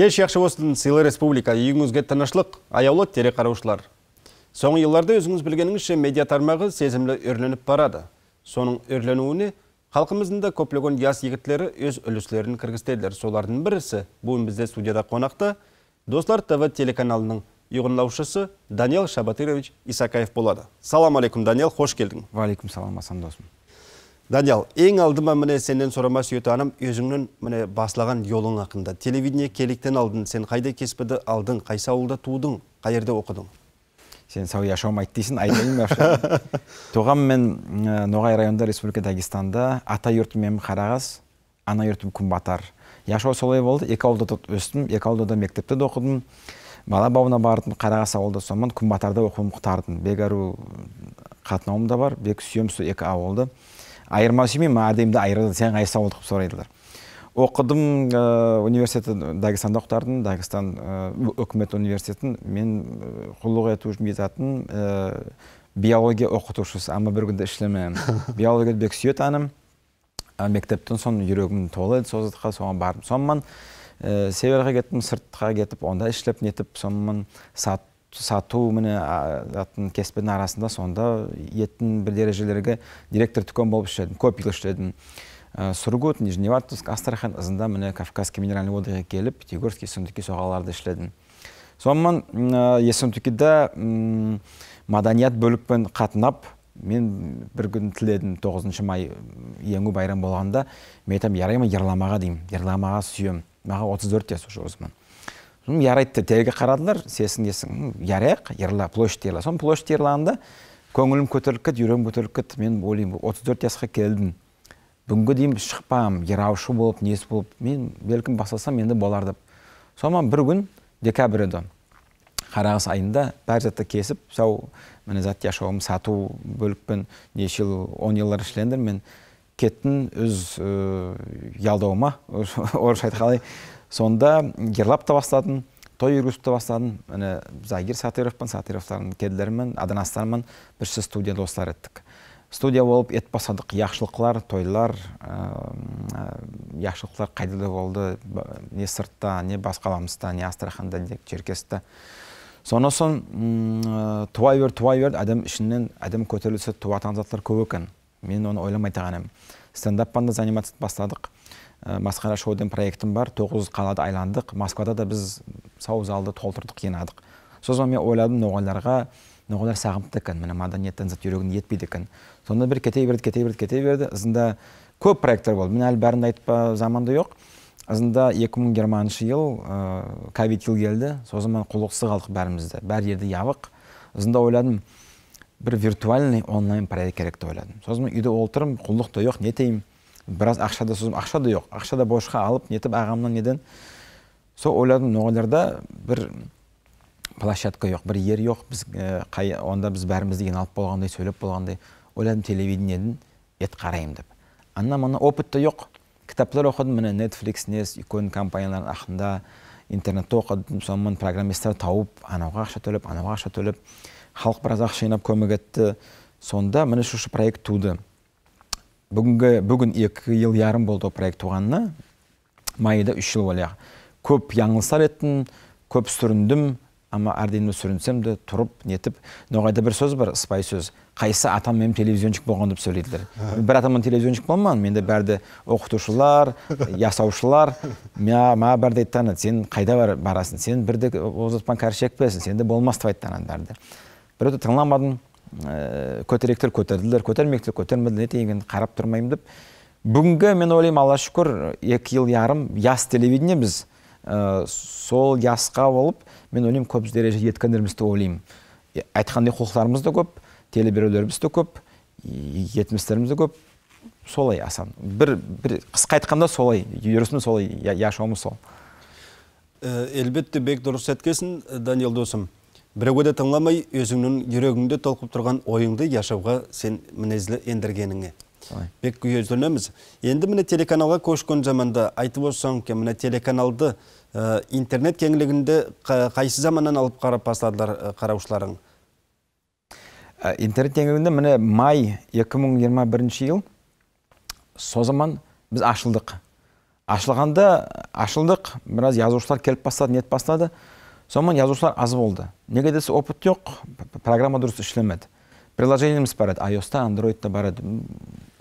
Кеш яқшы болсын Сыйлы Республика, үйіңізге тынышлық, аяулы тере қараушылар. Соңғы елларда өзіңіз білгеніңізше медиа тармағы сезімлі өрленіп барады. Соның өрленуіне халқымыздың да көплеген яс егітлері өз үліслерін кіргізтеділер. Солардың бірісі бүгін бізде студияда қонақта Достар ТВ телеканалының ұйғынлаушысы Даниил Шабатырович Исакаев болады. Салам алейкум, Даниил, қош келдің. Валейкум салам, асан досым. Даниил, ең алдыма міне сенен сұрама сүйетаным, өзіңнің міне басылаған жолың ақында. Телевидение келіктен алдың, сен қайда кеспіді алдың, қайсы ауылда тудың, қайерде оқыдың? Сен сау яшауым айттейсің, айтайын башы. Туғам мен Ноғай районда Республика Дагестанда, ата юртым мен Қарағас, ана юртым Күнбатар. Яшау солай болды, екі ауылда өстім, екі ауылда мектепте де оқыдым. Бала бауына бардым, Қарағас ауылда сонымен Күнбатарда оқуым құтардым. Бегару қатынауым да бар, бек сүйем су екі ауылды. Айырмасы мен мадемді айырды, сен қайсы ауылды қып сұрайдылар. Оқыдым университеті Дагестанда оқытардым, Дагестан үкімет университетін. Мен құллық ету үшін етатын биология оқытушысы, ама бір күнде ішлемем. Биология бек сүйет аным. Мектептен сон жүрегім толы еді, созытқа соған бардым. Сонымен северға кеттім, сыртқа кетіп, онда ішлеп нетіп, сонымен сату міне атын кеспенің арасында сонда еттің бір дәрежелерге директор түкөн болып ішледім, көп ел ішледім. Сургут, Нижневартовск, Астрахан ызында міне Кавказский минеральный водыға келіп, Пятигорский, Ессентуки соғаларды ішледім. Сонымен Ессентукида маданият бөлікпен қатынап, мен бір күн тіледім 9 май еңу байрам болғанда, мен айтам, ярайма ерламаға деймін, ерламаға сүйем. Маға 34 яс уже өзімін. Ярайды терге қарадылар, сесін ярайық, ерла, площадь ерла. Сон площадь ерлағында көңілім көтеріліп кет, жүрегім көтеріліп кет, мен ойлайым, 34 жасқа келдім. Бүгінгі дейім шықпам, ераушы болып, несі болып, мен белкім басылсам, менде болар деп. Сонымен бір күн декабрь еді. Қарағыс айында бәр затты кесіп, сау мені зат яшауым сату бөлікпен нешел 10 еллар ішлендір, мен кеттін өз ялдауыма, орыш айтқалай. Сонда ерлап та бастадым, той үргізіп та бастадым. Загир Сатыровпен, Сатыровтардың кеділерімен, аданастарымен бірші студия достар еттік. Студия болып ет басадық, яқшылықлар, тойлар, яқшылықлар қайдылы болды, не сыртта, не басқаламызда, не Астраханда, не Черкесті. Соны сон туай верді, адам ішінен, адам көтерілісі туатан затлар көп екен. Мен оны ойламай тағаным. Стендаппанда занимация бастадық. Масқара шоуден проектім бар, 9 қалада айландық. Москвада да біз сау залды толтырдық, енадық. Сосын мен ойладым, ноғалар сағымды екен, мені мадениеттен зат жүрегін етпейді екен. Сонда бір кете берді. Ызында көп проекттер болды. Мен әлі бәрін айтпа заманда жоқ. Ызында 2020 жыл ковид ел келді. Сосын мен құлықсы қалдық бәрімізді. Бәр жерде ябық. Ызында ойладым, бір виртуальный онлайн проект керекті ойладым. Сосын мен үйде олтырым, құлық да жоқ, нетейім. Біраз ақшада сөзім, ақша да жоқ. Ақшада бошқа алып, нетіп ағамнан неден. Со ойладым, ноғаларда бір площадка жоқ, бір ер жоқ. Онда біз бәріміз деген алып болғандай, сөйлеп болғандай. Ойладым, телевидениеден ет қарайым деп. Анна опыт та жоқ. Кітаплар оқыдым, міне Netflix, нес, үлкен компаниялардың ақында интернетті оқыдым. Сонымен программистер тауып, анауға ақша төлеп, халық біраз ақша жинап көмек етті. Сонда міне шушы проект туды. Бүгін 2 ел ярым болды о проект туғанына, майыда 3 жыл болияқ. Көп яңылсар еттім, көп сүріндім, ама әрдейімді сүрінсем де тұрып, нетіп, ноғайда бір сөз бар, спай сөз. Қайсы атам мен телевизиончик болған деп сөйлейділер. Бір атамын телевизиончик болман, менде бәрді оқытушылар, ясаушылар, ма бәрді айттаны, сен қайда барасың, сен бірді озатпан кәрі шекпесін, сенде болмас деп айттанан бәрді. Бір өті тыңламадым, көтеректер көтерділер, көтермектер көтермеділер, нетеген қарап тұрмайым деп. Бүгінгі мен ойлайым, Алла шүкір, 2 ел ярым яс телевидение біз сол ясқа болып, мен ойлайым көп дереже еткендерімізді ойлайым. Айтқандай құқықтарымыз да көп, телеберулеріміз де көп, етімістеріміз де көп. Солай асан. Бір қысқа айтқанда солай, жүрісіміз солай, яшауымыз сол. Әлбетте бек дұрыс әткесін, Даниил досым. Бірігуді тыңламай, өзіңнің жүрегіңде толқып тұрған ойыңды яшауға сен мінезлі ендіргеніңе. Бек көздірінеміз. Енді міне телеканалға көшкен заманда айтып олсаң, міне телеканалды интернет кеңлігінде қайсы заманнан алып қарап бастадылар қараушыларың? Интернет кеңлігінде міне май 2021 жыл, со zaman біз ашылдық. Ашылғанда ашылдық, біраз жазушылар келіп бастады, нет бастады. Сонымен жазушылар аз болды. Неге десе опыт жоқ, программа дұрыс ішлемеді. Приложениеміз бар еді, iOS-та, Android-та бар еді.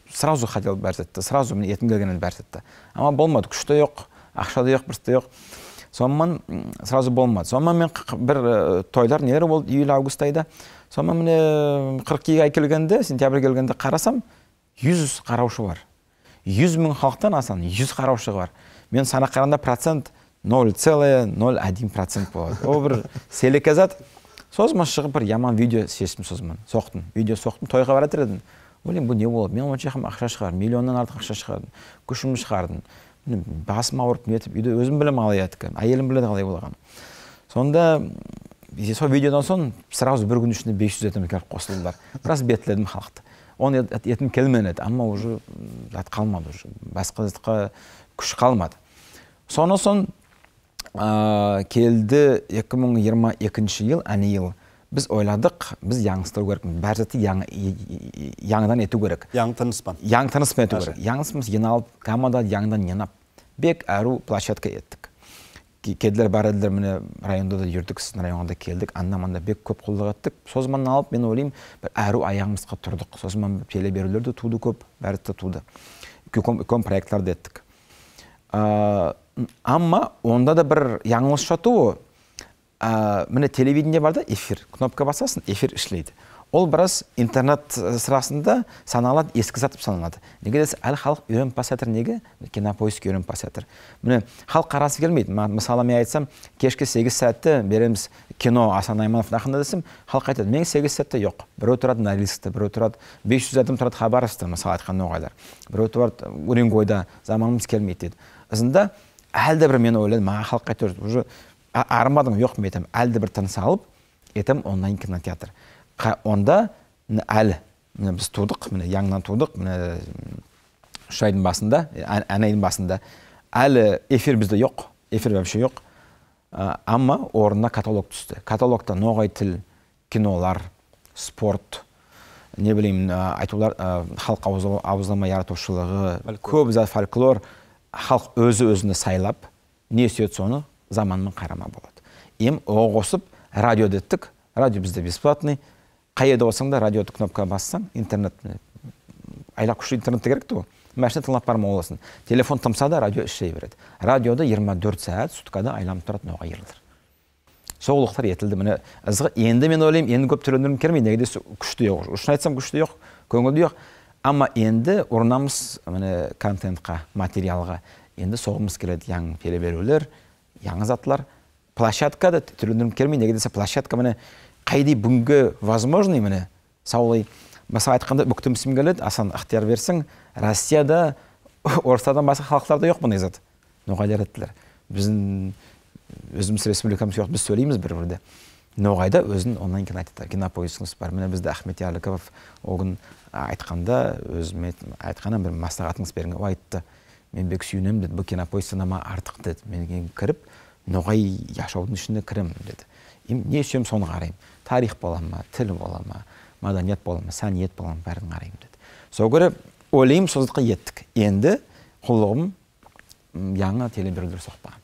Сразу хотел бәрсетті, сразу мен етім келгенін бәрсетті. Ама болмады, күшті жоқ, ақшада жоқ, бірісті жоқ. Сонымен сразу болмады. Сонымен мен бір тойлар нелері болды июль-август айда. Сонымен міне 42 ай келгенде, сентябрь келгенде қарасам, 100 қараушы бар. 100 мың халықтан асан 100 қараушы бар. Мен санақ қаранда процент 0,01% болады. О бір селеказат. Созма шығып бір яман видео шештім созман. Соқтым. Видео соқтым, тойға баратыр едім. Ойлайм, бұл не болды? Мен онша ақша шығардым, миллионнан артық ақша шығардым. Күшімді шығардым. Басым ауырып нетіп, үйде өзім білем қалай еді. Әйелім біледі қалай болған. Сонда сол видеодан соң сразу бір күн ішінде 500 етім келіп қосылдылар. Біраз бетледім халықты. Оны етім келменеді, amma уже қалмады, басқа күш қалмады. Сонысын келді 2022 ел, әне ел. Біз ойладық, біз яңыстыру керек, бәр зәті яңыдан ету керек. Яң тыныспан. Яң тыныспан ету керек. Яңысымыз ен алып, команда яңыдан енап, бек әру площадка еттік. Кеділер бар әділер, міне районда да жүрдік, сіздің районда келдік, аннаманда бек көп құлдық еттік. Созманын алып, мен ойлайым, бір әру аяғымызға тұрдық. Созман теле берулерді туды көп, бәрітті туды. Көм проектларды еттік. Amma onda da bir yanlış şatu mine televizyonda var da efir. Knopka basasın, efir işleydi. Ol biraz internet sırasında sanalat eski satıp sanılады. Nege dese әл халық үйреніп басатыр неге? Кинопоиск үйреніп басатыр. Міне халық қарасы келмейді. Мысалы мен айтсам, кешке 8 сәтті береміз кино Асан Айманов ақында десем, халық айтады, мен 8 сәтті жоқ. Біреу тұрады Норильскте, біреу тұрады 500 адам тұрады Хабаровскте, мысалы айтқан ноғайлар. Біреу тұрады Уренгойда, заманымыз келмейді дейді. Ізінде әлді бір мен ойладым, маған халық айтыр, уже армадым, жоқ мен айтам, әлді бір тыныс алып, етем онлайн кинотеатр. Онда әлі, біз тудық, яңынан тудық, үш айдың басында, ән айдың басында, әлі эфир бізде жоқ, эфир вообще жоқ. Amma орнына каталог түсті. Каталогта ноғай тіл, кинолар, спорт, не білеймін, айтулар, халық ауызлама яратушылығы, көп зат фольклор, халық өзі-өзіне сайлап, не сөйт соны заманмен қарама болады. Ем оғы қосып, радио деттік, радио бізде бесплатный, қайда болсаң да радиоды кнопка бассаң, интернет, айлақ күші интернетті керекті ғой. Мәшіне тыңлап барма оласын. Телефон тымса да радио ішлей береді. Радиода 24 сәт суткада айламып тұрады ноға ерілдір. Соғылықтар етілді. Енді мен ойлайым, енді көп түрендірім кермей, негеде күшті жоқ. Үшін айтсам күшті жоқ, көңілді жоқ. Amma енді орнамыз контентқа, материалға, енді соғымыз келеді яң теле берулер, яңы затлар. Площадкада түрендірім кермей, негедесе площадка қайдай бүгінгі возможный саулай. Басқа айтқанда бүктімсім келеді, асан ықтияр берсің, Россияда, Орыстардан басқа халықтарда жоқ бұны езат. Ноғайлар еттілер. Біздің өзіміз республикамыз жоқ, біз сөйлейміз бір-бірде. Ноғайда өзін онлайн кинопоискіңіз бар. Бізді Ахмет Ялыков оғын айтқанда, өзім айтқаннан бір мастағатыңыз беріңе. О айтты, мен бек сүйінем деді, бұл кинопоискінама артық деді. Мен кіріп, ноғай яшаудың ішінде кірім деді. Не сөйім соны қарайым. Тарих болама, тіл болама, маданият болама, сәниет болама, бәрін қарайым деді. Сол көрі ойлайым созыққа еттік. Енді құлығым яңа телеберулер соқпаған.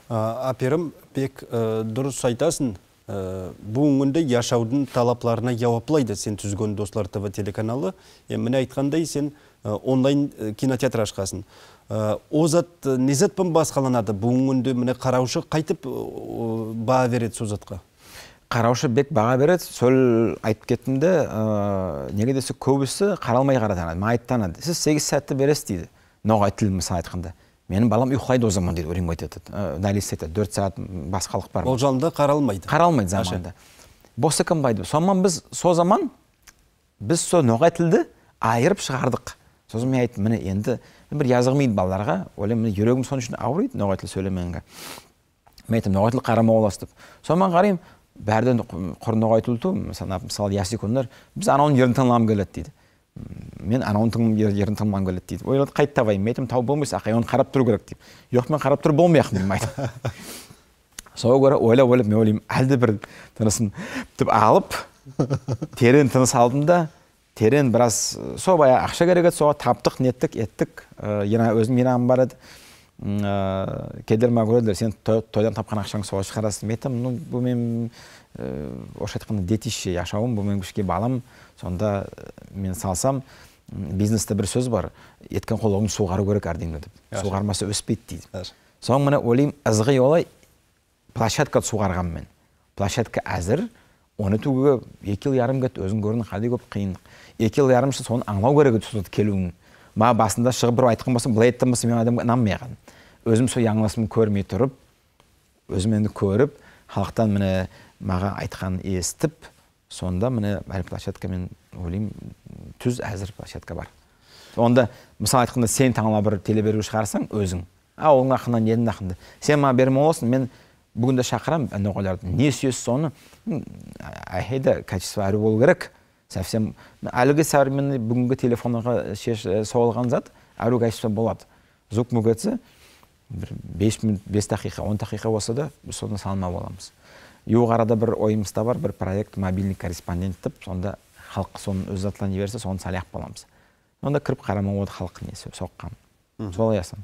Аперім, бек дұрыс айтасын, бүгінгі яшаудың талапларына жауаплайды сен түзген Достар ТВ телеканалы. Міне айтқандай сен онлайн кинотеатр ашқасын. Озат незатпен басқаланады бүгінгі міне қараушы қайтып баға береді созатқа? Қараушы бек баға береді, сол айтып кеттімді, неге десе көбісі қаралмай қаратанады, айттанады. Сіз 8 сәтті бересіз дейді, ноғай тіл мысалы айтқанда. Менің балам ұйқылайды о zaman дейді, өрен өтеді. Нәлес айтады, 4 сағат басқалық бар. Ол жанында қаралмайды. Қаралмайды заманда. Босы кім байды. Сонымен біз со заман, біз со ноғай тілді айырып шығардық. Сосын мен айттым, міне енді бір yazығмейді балаларға, ойлайм, міне жүрегім соның үшін ауырайды ноғай тіл сөйлемеңге. Мен айттым, ноғай тіл қарама оластып. Сонымен қарайым, бәрден құр ноғай тілді, мысалы ясикондар, біз анауын ерін тыңлам келеді дейді. Мен анауын ерін тыңлам келеді дейді. Ойлады, қайт табайым, мен айтым, тау болмайсы, ақай, оны қарап тұру керек дейді. Жоқ, мен қарап тұру болмайақым деймін айтым. Соға көрі ойлап, мен ойлайым, әлді бір тынысын алып, терін тыныс алдым да, терен біраз со бая ақша керек еді, соға таптық, неттік, еттік. Өзім мейрамым бар еді. Кедер ма көреді, сен тойдан тапқан ақшаң соға шығарасың. Мен айтам, бұл мен орысша айтқанда детище яшауым, бұл мен күшке балам. Сонда мен салсам, бизнесте бір сөз бар, еткен қолығын суғару керек әрдеңді деп. Суғармасы өспейді дейді. Соң міне ойлайым, ызғи олай площадка суғарған мен. Площадка әзір, оны түгіге 2 жыл ярым кет, өзің көрдің қадай көп қиындық. 2 жыл ярым үшін соны аңлау керек еді келуін. Ма басында шығып бір айтқан болсам, былай еттім болсам, мен адамға инанмаған. Өзім сол яңыласымын көрмей тұрып, өзім енді көріп, халықтан міне маға айтқанын естіп, сонда міне әлі площадка мен ойлайым, түз әзір площадка бар. Онда, мысалы айтқанда, сен таңла бір телеберу шығарсаң, өзің. Олың ақындан, недің ақынды. Сен ма берім оласын, мен бүгінде шақырам, ноғыларды. Не сөз соны, әйді качество әрі болу керек. Совсем әлігі современный бүгінгі телефонға соғылған зат әрі качество болады. Звук мүгетсе, 5 дақиқа, 10 дақиқа болса да, біз соны салма боламыз. Юг арада бір ойымызда бар, бір проект мобильный корреспондент деп, сонда халық соны өз затылан жіберсе, соны саляқ боламыз. Онда кіріп қарама оды халық несі соққан. Солай ясын.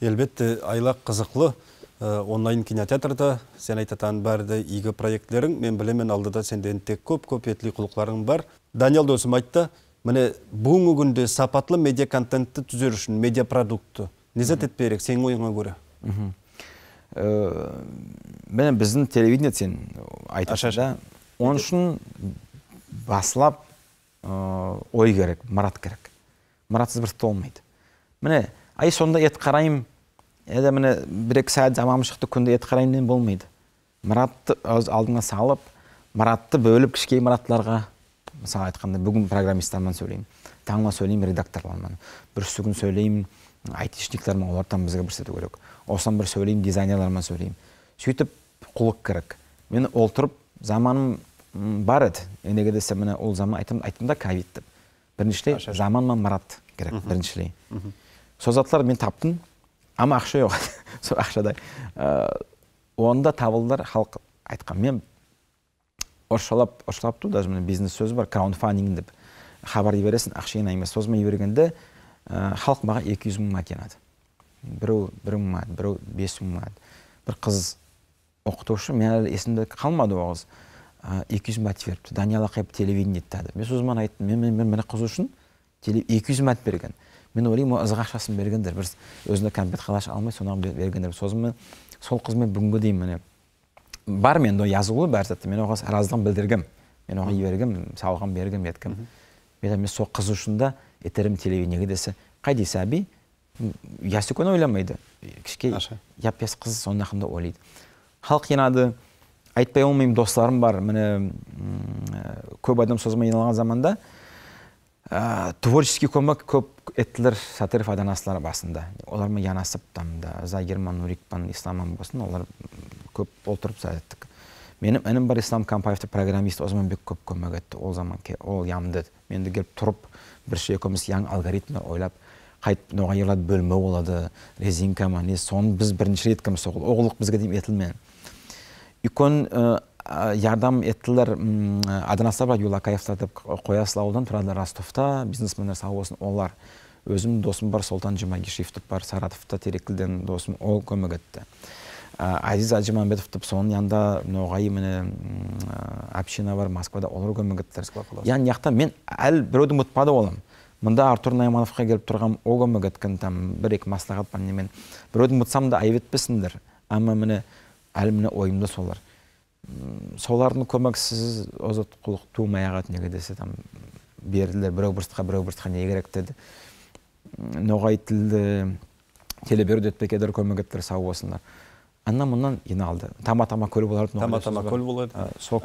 Елбетте айлақ қызықлы онлайн кинотеатрда сен айтатан барды игі проектлерің, мен білемен алдыда сенден тек көп етлі құлықларың бар. Даниал досым айтты, міне бүгінгі күнде сапатлы медиа контентті түзер үшін медиа продукты незет етпейрек, сен ойыңа көре? Мен біздің телевидение сен айташада, оның үшін басылап ой керек, марат керек. Маратсыз бір толмайды. Міне, ай сонда ет қарайым, әді міне бір-екі сәт замам шықты күнде ет қарайымден болмайды. Маратты өз алдыңа салып, маратты бөліп кішкей мараттыларға, мысалы айтқанда бүгін программисттармен сөйлеймін, таңла сөйлеймін редакторлармен, бір сүгін сөйлеймін айтишниклармен, олардан бізге бір сәті керек. Осыдан бір сөйлеймін дизайнерлармен сөйлеймін. Сөйтіп құлық керек. Мен олтырып заманым бар еді. Ендеге десе міне ол заман айтымда ковид деп. Біріншілей заманмен марат керек, біріншілей. Созатлар мен таптым, ама ақша жоқ. Сол ақшадай. Онда табылдар халық айтқан. Мен оршылапту, даже міне бизнес сөз бар, краундфандинг деп. Хабар бересің, ақша емес. Созмай бергенде халық маға 200 мың мат енады. Біреу 1 мың мат, біреу 5 мың мат. Бір қыз оқытушы, мен әлі есімде қалмады оғыз. 200 мат беріпті. Данияла қайып телевидение еттеді. Мен сөзман айттым, мен мені қыз үшін 200 мат берген. Мен ойлайым, ызға ақшасын бергендер. Бір өзінде компет қалаш алмай, соны бергендер. Сосын сол қызмен бүгінгі деймін. Бар мен жазылы бәр затты. Мен оған разылығын білдіргім. Мен оған бергім, сауған бергім, еткім. Мен сол қыз үшін да етерім телевидениеге десе, қай дейсі әбей? Ясы көні ойламайды. Кішке яп-яс қыз соның ақында ойлайды. Халық енады, айтпай олмайым достарым бар. Мені көп адам сөзіме еналған заманда творческий көмек көп еттілер Сатыров аданаслар басында. Олар ма янасып тамда, Загерман, Нурикпан, Исламан болсын, олар көп олтырып сәдеттік. Менің бар Ислам Кампаевты программист Озман бек көп көмек етті. Ол zaman ол ямды. Менді келіп тұрып, бір шей көміз яң алгоритмер ойлап, қайт ноға елад бөлмі олады, резинка ма, не соны біз бірінші реткіміз оғыл. Оғылық бізге дейм етілмен. Үкон ярдам еттілер аданаслар бар, Юлакаевтар деп қоясыла олдан тұрадылар Ростовта, бизнесмендер сау болсын олар. Өзім досым бар, Солтан Жимагишевтіп бар, Саратовта терекілден досым ол көмек етті. Азиз Аджиманбетов деп соның янда ноғайы мені община бар, Москвада олар көмек еттілер. Ян яқта мен әл біреудің мұтпады олым. Мұнда Артур Наймановқа келіп тұрғам ол көмек еткен бір-екі маслағат бар немен. Біреудің мұтсам да айып етпесіндер. Ама мені әл мені ойымда солар. Солардың көмексіз озат құлық туымаяғат неге десе берділер. Біреу бірстіға не керек деді. Ноғай тілді телеберу детпекедер көмек еттілер сау болсындар. Анна мұнан еналды. Тама-тама көл болады. Тама-тама көл болады. Сол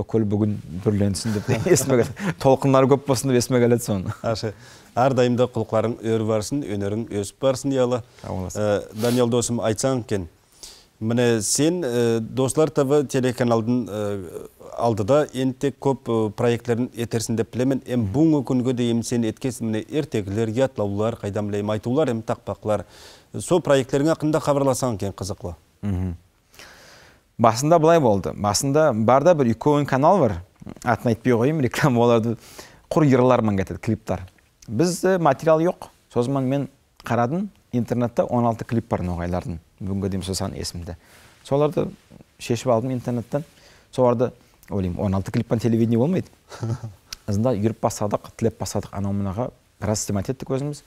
көл бүгін бүрленсін деп есмеге. Толқынлары көп болсын деп есмеге әледі соны. Әрдайымда құлықларың өр барсын, өнерің өсіп барсын ялы. Даниал досым айтсаң кен. Міне сен достар табы телеканалдың алдыда енте көп проектлерін етерсін деп білемен. Бұңы күнгі дейім сен еткесін міне ертегілер, ятлаулар, қайдамлайым айтулар, тақпақлар. Сол проектлерің ақында қабырласаң кен қызықлы. Басында бұлай болды. Басында барда бір үлкен канал бар. Атын айтпай қойым, реклама оларды құр йырларман кетеді клиптар. Бізде материал жоқ. Сосын мен қарадым, интернетте 16 клип бар ноғайлардың. Бүгінгі дейін сосан есімде. Соларды шешіп алдым интернеттен. Соларды ойлаймын, 16 клиптан телевидение болмайды. Азында жүріп басадық, тілеп басадық анау мынаға біраз істемат еттік өзіміз.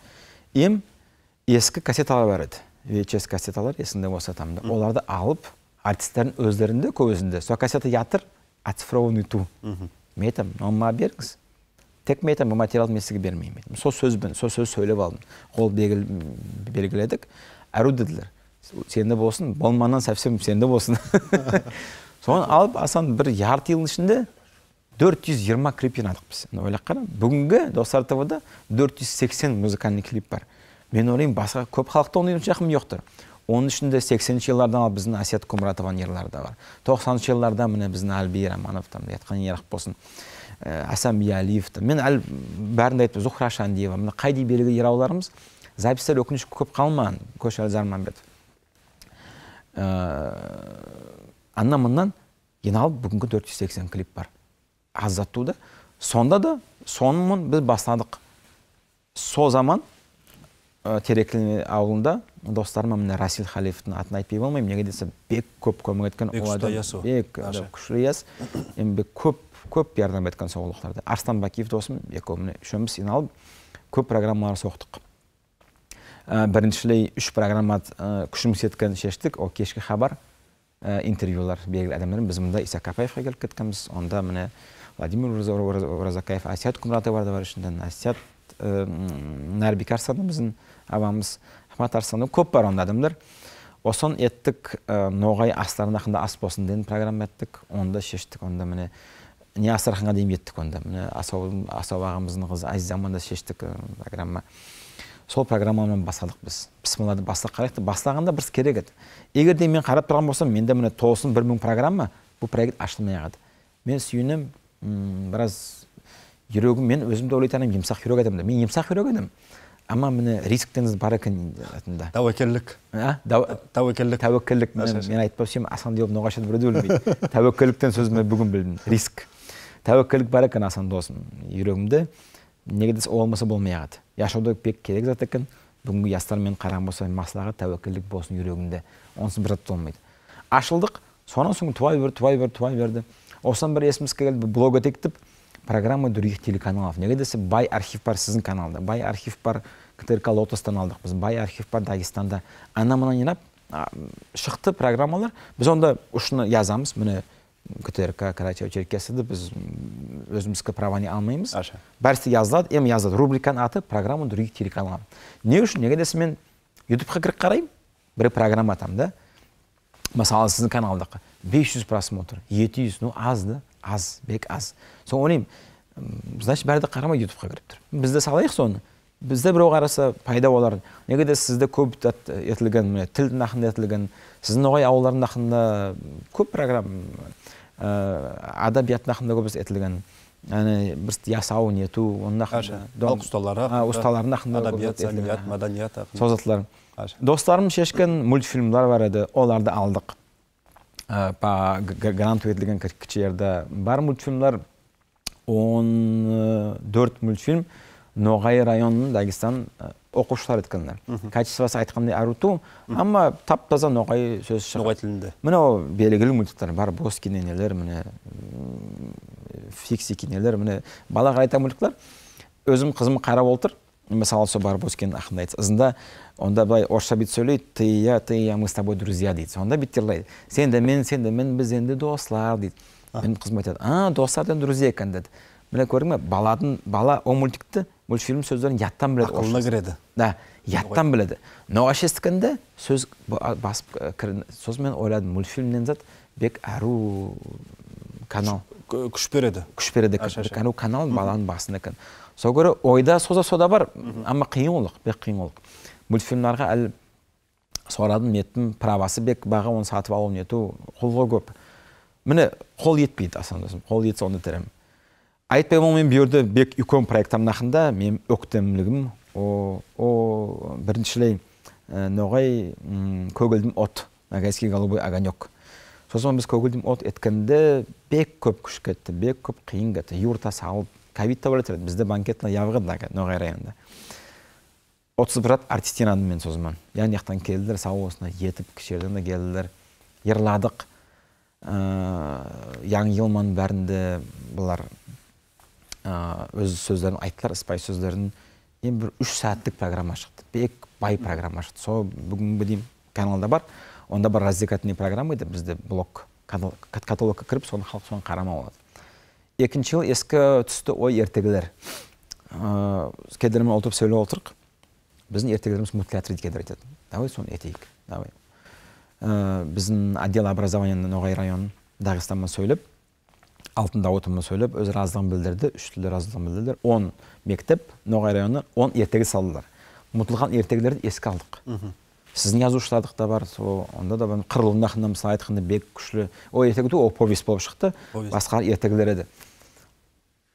Ескі кассеталар бар еді. VHS кассеталар есінде болса тамда. Оларды алып, артистердің өздерінде көбісінде. Со кассета ятыр, оцифрованный ту. Мен айтам, нома беріңіз. Тек мен айтам, бұл материалды мен сізге бермеймін. Сол сөз сөйлеп алдым. Қол белгіледік. Әру деділер. Сенде болсын, болманнан совсем сенде болсын. Соны алып, асан бір ярты жылдың ішінде 420 клип жинадық біз. Ойлап қарам, бүгінгі Достар ТВ-да 480 музыкальный клип бар. Мен ойлаймын, басқа көп халықты ойнайтын жақым жоқтыр. Оның ішінде 80-ші жылдардан алып біздің Әсет Құмыратованың ерлері да бар. 90-ші жылдарда міне біздің Әлби Рамановтан айтқан ерақ болсын. Асан Биялиев. Мен бәрінде айтып, Зухра Шандиева, міне қайди белгі ерауларымыз запистер өкініш көп қалмаған, Көшәл Зарманбетов. Аннан-мұннан еналып бүгінгі 480 клип бар. Азаттуда. Сонда да, сонымен біз бастадық. Со заман Тереклин ауылында достарыма міне Расил Халифтің атын айтпай болмайым. Неге десе, бек көп көмек еткен. Бек күшті ес. Бек көп ярдам еткен соғылықтарды. Арстан Бакиев досым, үшіміз еналып, көп программалар соқтық. Біріншілей 3 программат күшіміз еткен шештік. О кешкі хабар, интервьюлар белгілі адамдарын. Біз мұнда Иса Капаевқа келіп кеткенбіз. Онда міне Владимир Уразакаев, Асият Құмыратова бар ішінден. Асият Нәрбек Арсаны біздің абамыз, Ахмат Арсаны көп бар онда адамдар. Осын еттік ноғай астарын ақында ас болсын деген программа еттік. Онда шештік. Онда міне не Асарханға дейін еттік онда. Міне Асау ағамыздың қызы Азиз Заманда шештік программа. Сол программамен басадық біз. Бісміллады бастық қарақты. Бастағанда біріз керек еді. Егер де мен қарап тұрған болсам, менде міне 9000 программа, бұл проект ашылмай ағады. Мен сүйінім, біраз жүрегім, мен өзімді ойлайтаным, емсақ жүрек едім. Мен емсақ жүрек едім. Ама міне рисктеніз бар екен атында. Тәуекеллік. Тәуекеллік. Мен айтпау сүйім, асан деп ноғашады бірді өлмейді. Тәуекеліктен сөзіме бүгін білдім. Риск. Тәуекелік бар екен асан досым. Жүрегімді неге дес олмаса болмай ағады. Яшауда бек керек зат екен. Бүгінгі ястармен қараған болса, масылаға тәуекелік болсын жүрегімде. Онсыз бір зат болмайды. Ашылдық, сонан соң туай берді. Осан бір есімізге келді, блог етектіп, программа других телеканалов. Неге десе, бай архив бар сіздің каналда. Бай архив бар КТРК Лотостан алдық. Біз бай архив бар Дагестанда. Ана-мына енап, шықты программалар. Біз онда ұшыны язамыз. Міне КТРК Карачаево-Черкесіді біз өзімізгі праваны алмаймыз. Бәрісті жазылады, жазылады. Рубриканың аты программа других телеканалов. Не үшін? Неге десе, мен YouTube-қа кіріп қарайым. Бір программа атам, Мысалы, сіздің каналдақы 500 просмотр, 700, аз, бек аз. Соң ойлаймын, значит, бәрді қарамай YouTube-қа кіріп тұр. Бізді салайық соны. Бізді біреу қараса пайда болар. Неге де сізді көп етілген, тілдің ақында етілген, сіздің оғай ауылдардың ақында көп программ, адабияттың ақында көп етілген. Бір ясау нету, оның ақында. Ұсталардың ақында адабият, сәлият, маданият ақында. Созатлар. Достарым шешкен мультфильмлар бар еді, оларды алдық. Грант өтілген кішерді бар мультфильмлар, 14 мультфильм Ноғай районының Дагестан оқушылар еткендер. Качествосы айтқандай аруту, amma тап-таза Ноғай сөз шығады. Ноғай тілінде. Міне белгілі мультиктер бар, Боскиненелер, міне Фиксикинелер, міне бала қарайта мультиктер. Өзім қызым қарап отыр. Мысалы, со бар Боскин ақында айтсы. Ызында, онда былай орысша бит сөйлейді, ты и я, мы с тобой друзья дейді. Сонда биттерлайды. Сен де мен, біз енді достар дейді. Мен қызым айтады, достардан друзья екен деді. Міне көрдің ме, бала о мультфильм сөздерін яттан біледі. Ақылына кіреді. Да, яттан біледі. Ноғаш естікінде сөз басып кірін. Сосын мен ойладым, мультфильмнен зат бек әру канал. Күш береді. Күш береді. Әру канал баланың басында екен. Сол көрі ойда сода бар, amma қиын олық, бек қиын олық. Мультфильмларға әлі сорадым, еттім, правасы бек баға оны сатып алуын ету, қолға көп. Міне қол етпейді, асан досым, қол етсе оны терем. Айтпай болмен бүйірді бек үлкен проекттам нақында, мен өктемлігім, біріншілей Ноғай көгілдім от, Ногайский голубой огонек. Сосын біз көгілдім от еткенде бек көп күш кетті, бек көп қиын кетті, юрта салып, ковид та болет бізде банкетла явғыда Ноғай районында 30% артистенадым мен созман. Яғни яқтан келділер, сау осына етіп, кішерден де келділер. Ерладық, яң елман бәрінде бұлар өз сөздерін айттылар, спай сөздерін. Ең бір 3 сәттік программа шықты. Бек бай программа шықты. Со бүгінгі дейм каналда бар. Онда бар развлекательный программа еді. Бізде блок, каталогқа кіріп, соны халық соны қарама болады. Екінші жыл ескі түсті ой ертегілер. Кедермен отырып сөйлеп отырық. Біздің ертегілеріміз мультиатр кедер етеді. Давай соны етейік. Давай. Біздің отдел образования Ноғай районын Дағыстанмен сөйлеп, алтын дауытымын сөйлеп, өз разылығын білдірді, 3 тілді разылығын білдірділер. 10 мектеп, Ноғай районы 10 ертегі салдылар. Мұтылған ертегілерді еске алдық. Сіздің жазушылардық да бар, онда да қырылында қында мысалы айтқанда бек күшлі. О ертегі ол повесть болып шықты, басқа ертегілер еді.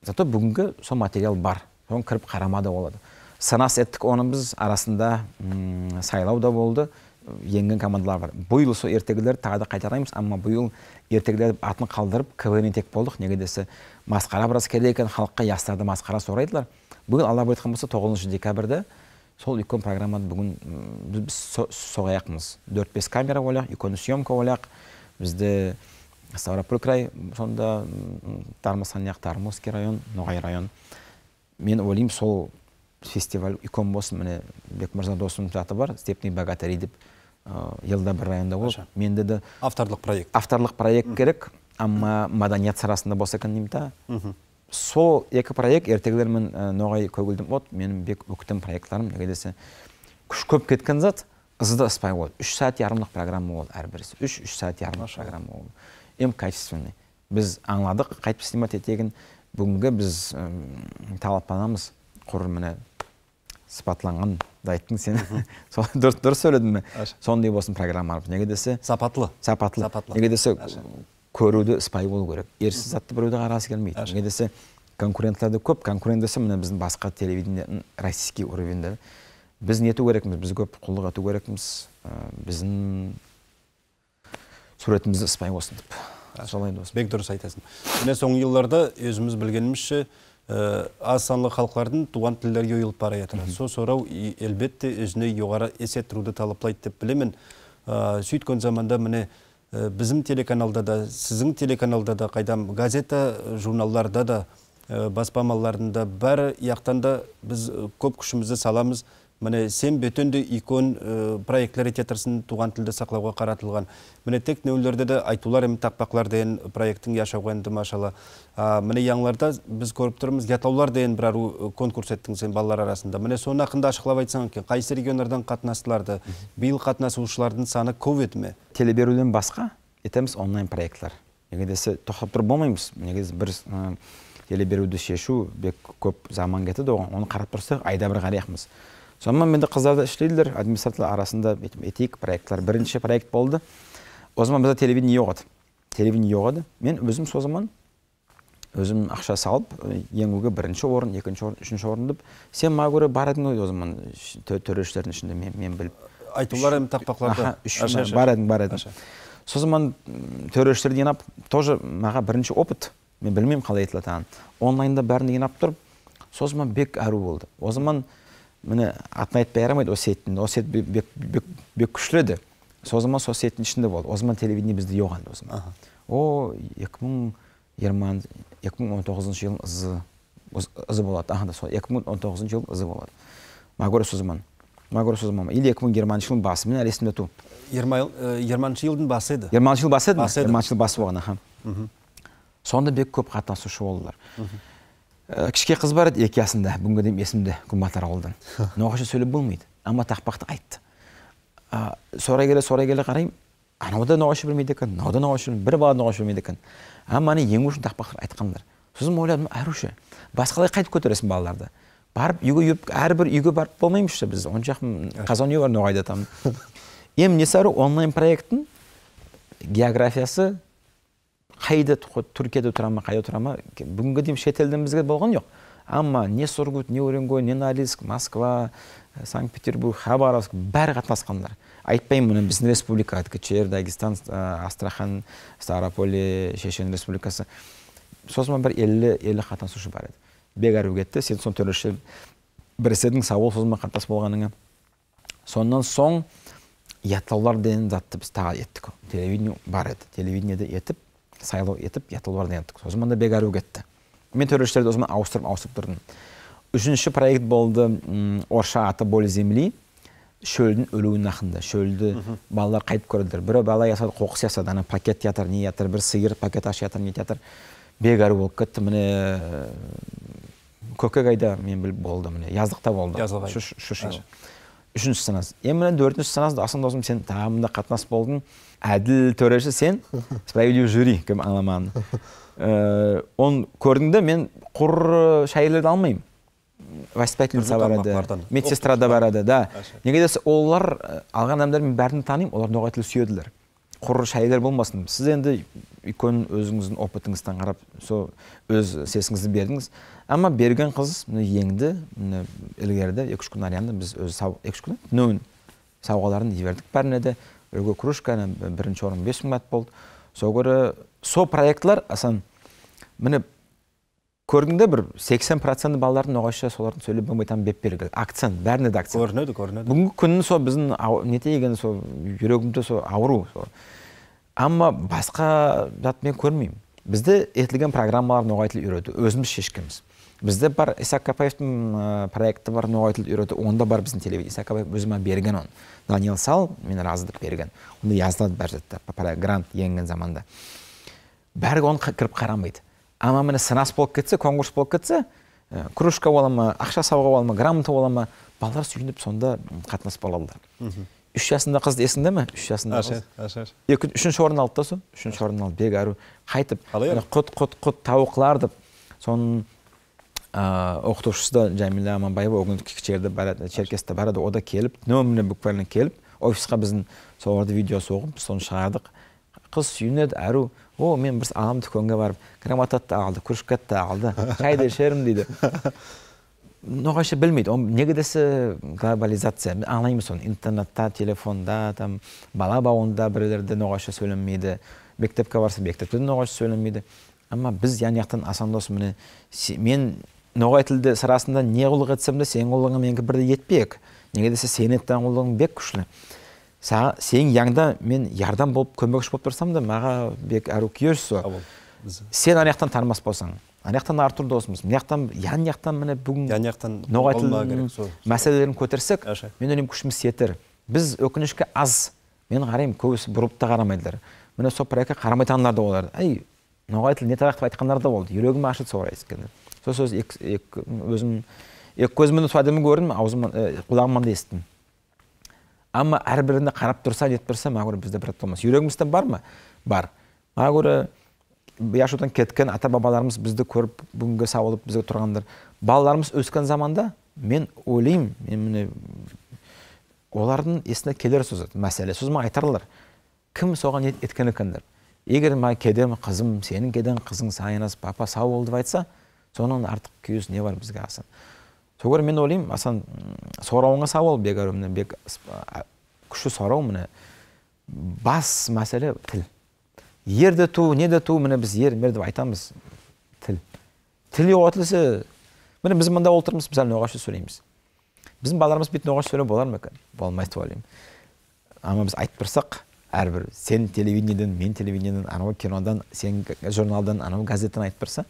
Зато бүгінгі сол материал бар, соны кіріп қарамада болады. Санас еттік, оны біз арасында сайлау да болды, енген командалар бар. Бұйыл сол ертегілер тағы да қайтараймыз, amma бұйыл ертегілер атын қалдырып, КВН тек болдық. Неге десе, масқара біраз керек екен, халыққа ястарды масқара сорайдылар. Бүгін Алла айтқан болса 9 декабрьда сол үлкен программаны бүгін біз соғаяқмыз. 4-5 камера олақ, үлкен съемка олақ. Бізде Ставрополь край, сонда Тармасанияқ, Тармосский район, Ноғай район. Мен ойлаймын сол фестиваль үлкен болсын, міне Бекмырза досым заты бар, Степный богатырь деп елда бір районда болып. Менде де авторлық проект. Авторлық проект керек, amma маданият сарасында болса екен деймін та. Сол екі проект ертегілермен Ноғай көгілдім от, менің бек өктім проектларым, неге десе, күш көп кеткен зат, ызыда ыспай болды. 3 сағат ярымлық программа болды әрбірісі. 3 сағат ярымлық программа болды. Ем качественный. Біз аңладық, қайтып снимат етеген, бүгінгі біз талапанамыз, құрыр міне сыпатланған дайттың сен. Дұрыс сөйледің ме? Сондай болсын программалар. Неге десе, сапатлы. Неге десе, көруді спай болу керек. Ерсіз затты біреуді қарасы келмейді. Неге десе, конкурентлерді көп, конкурент десе, міне біздің басқа телевидение российский уровеньде. Біз нету керекміз, біз көп құлдық ату керекміз, біздің суретімізді спай болсын деп. Солай дос. Бек дұрыс айтасың. Міне соңғы жылдарда өзіміз білгенімізше аз санлы халықтардың туған тілдерге ойылып бара жатыр. Сол сорау әлбетте өзіне жоғары есеттіруді талаплайды деп білемін. Сөйткөн заманда міне bizim телеканалда да, сіздің телеканалда да, қайдам газета, журналларда да, баспамаларында бәрі яқтан да біз көп күшімізді саламыз. Міне сен бөтенді икон проектлер ететірсін туған тілді сақлауға қаратылған. Міне тек нөйлерде де айтулар емі тақпақлар дейін проекттің яшауға енді машала. Міне яңларда біз көріп тұрмыз, ятаулар дейін бір ару конкурс еттің сен балалар арасында. Міне соны ақында ашықлап айтсаң кен, қайсы региондардан қатынастыларды, биыл қатынасушылардың саны көп еді ме? Телеберуден басқа етеміз онлайн проектлар. Неге десе тоқтап тұрып болмаймыз. Неге бір телеберуді шешу бек көп заман кетеді, оны қарап тұрсақ айда бір қараяқмыз. Сонымен менде қыздарды ішлейділер, администраторлар арасында етейік проектлар. Бірінші проект болды. О zaman бізде телевидение жоқ еді. Телевидение жоқ еді. Мен өзім со zaman өзім ақша салып, еңуге бірінші орын, екінші орын, үшінші орын деп, сен ма көрі бар едің ғой о zaman төрешілердің ішінде мен біліп. Айтулар әмі тақпақларды? Бар едің. Со zaman төрешілерді енап, тоже маға бірінші опыт, мен білмеймін қалай етілетіған. Онлайнда бәрінде енап тұрып, со zaman бек әру болды. О zaman міне атын айтпай ярамайды Осеттің. Осет бек күшледі. Со zaman Осеттің ішінде болды. О zaman телевидение бізде жоқ алды. О 2019 жыл ызы болады. 2019 жыл ызы болады. Мағөрі со zaman. Или 2020 жылдың басы. Мен әлесімде ту. 20 жылдың басы еді? 20 жыл басы еді? 20 жыл басы болған. Сонда бек көп қатынасушы болдылар. Кішке қыз бар еді, 2 жасында, бүгінгі дейм есімде Күмбатар ауылдан. Ноғаша сөйлеп болмайды, amma тақпақты айтты. Сорай келе қарайым, анау да ноғаша білмейді екен, мынау да ноғаша білмейді, бір бала ноғаша білмейді екен. Амманы ең үшін тақпақтар айтқандар. Сосын ойладым, әруше, басқалай қайтып көтересің балаларды. Барып, үйге үйіп, әрбір үйге барып болмаймызшы біз. Он жақын қазан үй бар Ноғайда там. Ем несары онлайн проекттің географиясы қайда Түркияда тұрама, қайда тұрама, бүгінгі дейм шетелден бізге болған жоқ. Amma не Сургут, не Уренгой, не Норильск, Москва, Санкт-Петербург, Хабаровск бәрі қатынасқандар. Айтпаймын мұны біздің республика, Кечер, Дагестан, Астрахан, Ставрополь, Шешен республикасы. Сосын бір 50 қатынасушы бар еді. бек әру кетті. Сен сон төреше бірседің сауыл созма қатас болғаныңа. Сондан соң ятлаулар деген затты біз таға еттік. Телевидение бар еді. Телевидениеде етіп, сайлау етіп, ятлаулар деген еттік. Созманда бек әру кетті. Мен төрештерді өзімен ауыстырып тұрдым. Үшінші проект болды Орша аты болі земли. Шөлдің өлуін ақында. Шөлді балалар қайтып көрділер. Бірі бала ясады, қоқыс ясады. Ана пакет ятыр, не ятыр, бір сиыр пакет аш ятыр, не ятыр. Бек әру болып кетті. Міне көкек айда мен біліп болды. Міне яздықта болды. Үшінші санас. Міне дөртінші санас, асында осым сен тағымында қатынас болдың. Әділ төреші сен, справедливый жюри, кім аңламағын. Он көрдіңді, мен құр шайырлерді алмайым. Воспитательница барады, медсестрада барады, да. Неге десе, олар алған адамдар мен бәрін танимын, олар ноғай тілі сүйеділер. Құр шайылер болмасын. Сіз енді үйкөн өзіңіздің опытыңыздан қарап, өз сесіңізді бердіңіз. Ама берген қыз еңді, ілгерді, 2-3 күн арияны біз өз 2-3 күн нөн сауғаларын бердік бәріне де. Өрге кружка, бірінші орын 5 мың бат болды. Со проектлар, асан, міне көрдіңді бір 80% балалардың оғайша солардың сөйлеп бұңбайтан беп бергі. Акцент, бәріне де акцент. Көрінеді. Бүгінгі күнін со біздің нете егені со жүрегімді со ауру. Amma басқа зат мен көрмеймін. Бізде етілген программалар ноғай тіл үйреті, өзіміз шешкіміз. Бізде бар Исаак Капаевтың проекті бар ноғай тіл үйреті, онда бар біздің телевизия. Исаак Капаев өзіме берген он. Даниэл Сал мені разыдып берген. Онда yazылады бар жатты, грант енген заманда. Бәргі оны кіріп қарамайды. Ама мені сынас болып кетсе, конкурс болып кетсе, кружка болама, ақша сауға болама, грамота болама, балалар сүйініп сонда қатынас болалды. 3 жасында қыз есіңде ме? 3 жасында қыз. 3-ші орын алды да сол. 3-ші орын алды, бек әру. Қайтып, құт тауықлар деп. Соның оқытушысы да Жәмила Аманбаева оғын кішерді барады, Черкесті барады, о да келіп, нөміріне бүкпәріне келіп, офисқа біздің соларды видео соғып, соны шығардық. Қыз сүйінеді, әру, мен бір аламды көнге барып, грамотатты алды, кружкатты алды, қайды шерім дейді. Ноғайша білмейді. Неге десе глобализация. Аңлаймыз оны. Интернетта, телефонда, бала бауында біреулерде ноғайша сөйлемейді. Мектепке барса, мектепте ноғайша сөйлемейді. Ама біз ян-яқтан асандос мені, мен ноғай тілді сырасында не құлық етсем де, сен құлығың менгі бірді етпек. Неге десе сен еттен құлығың бек күшілі. Сен яңда мен ярдан болып, көмекші болып тұрсам да, маға бек әру күйерсі. Сен аяқтан танымас болсаң. Аяқтан артур досымыз. Ян-яқтан мені бүгін ноғай тілдің мәселелерін көтерсек, мен өлім күшіміз сетір. Біз өкінішке аз. Мен қарайым, көбісі бұрыпта қарамайдылар. Мені сол проекtке қарамайтанлар да оларды. Ноғай тіл не тарақты айтқандар да болды. Жүрегім ашыт соғырайыз кенді. Сол сөз өзім көзімді суадымы көрдім, құлағыман да естім. Ама әрбірінде қарап тұрса, нет тұрса, маға көрі бізде бір атылмас. Жүрегімізде бар ма? Бар. Маға көрі яшудан кеткен ата-бабаларымыз бізді көріп, бүгінгі сауылып бізге тұрғандар. Балаларымыз өскен заманда, мен ойлайым, олардың есіне келер сөз, мәселе. Сөз ма айтарлар. Кім соған еткен екендер? Егер ма кедем, қызым, сенің кеден, қызың сайынас, папа сау болды айтса, соның артық күйіз не бар бізге асан. Соғыр мен ойлайым, асан сорауыңа сау ол, бек әріміне, бек күші сорау міне. Бас мәселе тіл. Ерді ту, неде ту, міне біз мер деп айтамыз. Тіл. Тіл оғатылысы, міне біз мұнда олтырмыз, біз әлі ноғашы сөйлейміз. Біздің баларымыз бет ноғашы сөйлей болар ма екен? Болмайды ойлайым. Ама біз айтып тұрсақ, әрбір сен телевидениеден, мен телевидениеден, анау кинодан, сен журналдан, анау газеттен айтып тұрса,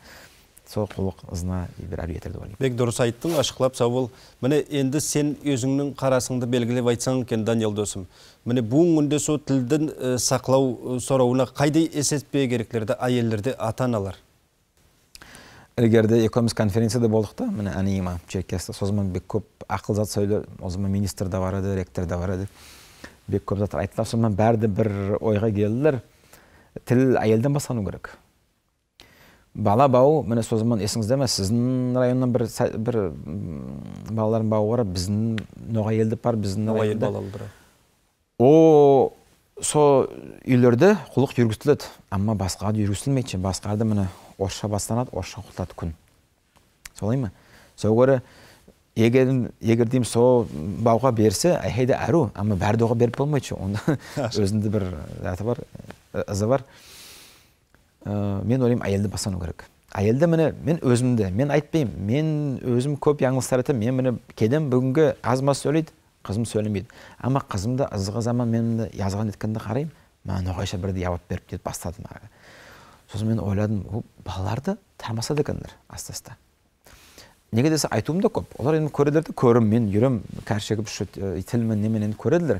сол құлық ызына бір әрі етерді ойлайым. Бек дұрыс айттың, ашықлап сау. Міне енді сен өзіңнің қарасыңды белгілеп айтсаң екен, Даниэл досым. Міне бүгін күнде сол тілдің сақлау сорауына қайдай есеспе кереклерді айеллерді ата-аналар? Ілгерде экономист конференцияда болдық та, міне әнейма Черкесті. Созыман бек көп ақыл зат сөйлер, о zaman министр да бар еді, ректор да бар еді. Бек көп заттар айтылар, сонымен бәрді бір ойға келділер. Тіл әйелден басану керек. Бала бау, міне со zaman есіңізде ме, сіздің районнан бір балаларын бау бар, біздің ноғай елді бар, біздің районда. О, со үйлерді құлық жүргістіледі, amma басқады жүргістілмейді. Басқарды міне орша бастанады, орша құлтады күн. Солай ма? Соғыры, егер дейм со бауға берсе, әйхейді әру, amma бәрді оға беріп болмайды. Онда өзінде бір заты бар, ызы бар. Мен ойлайым әйелді басану керек. Әйелді мен өзімді, мен айтпаймын, мен өзім көп яңылыстар етем, мен кеден бүгінгі аз-маз сөйлейді, қызым сөйлемейді. Ама қызымды ызғы заман менімді язған еткенді қарайым, мен оғайша бірді ябап беріп деп бастадым. Сосын мен ойладым, балаларды тармасады екендер аста-аста. Неге десе айтуым да көп. Олар енді көреділерді көрім, мен жүрем, кәршегіп тілмен немен енді көреділер.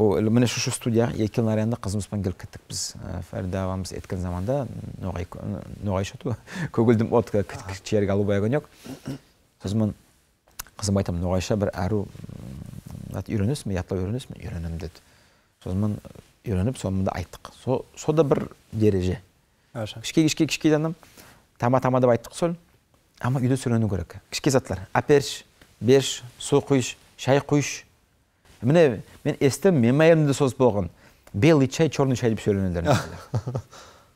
Міне шу студияға 2 ел арасында қызымызбен келіп кеттік біз. Фәрді ағамыз еткен заманда ноғай шоту көгілдім от кішерге алу байған жоқ. Сосын қызым айтам, ноғайша бір әру үйренесің бе, ятлау үйренесің бе? Үйренем деді. Сосын үйреніп, сонымда айттық. Со да бір дереже. Кішке жаным, тама деп айттық сол. Ама үйде сөйлену керек. Кішке затлар. Әперш, берш, су құйш, шай құйш. Мен естім, мен мәйімді соз болған. Белый чай, черный чай деп сөйленелер.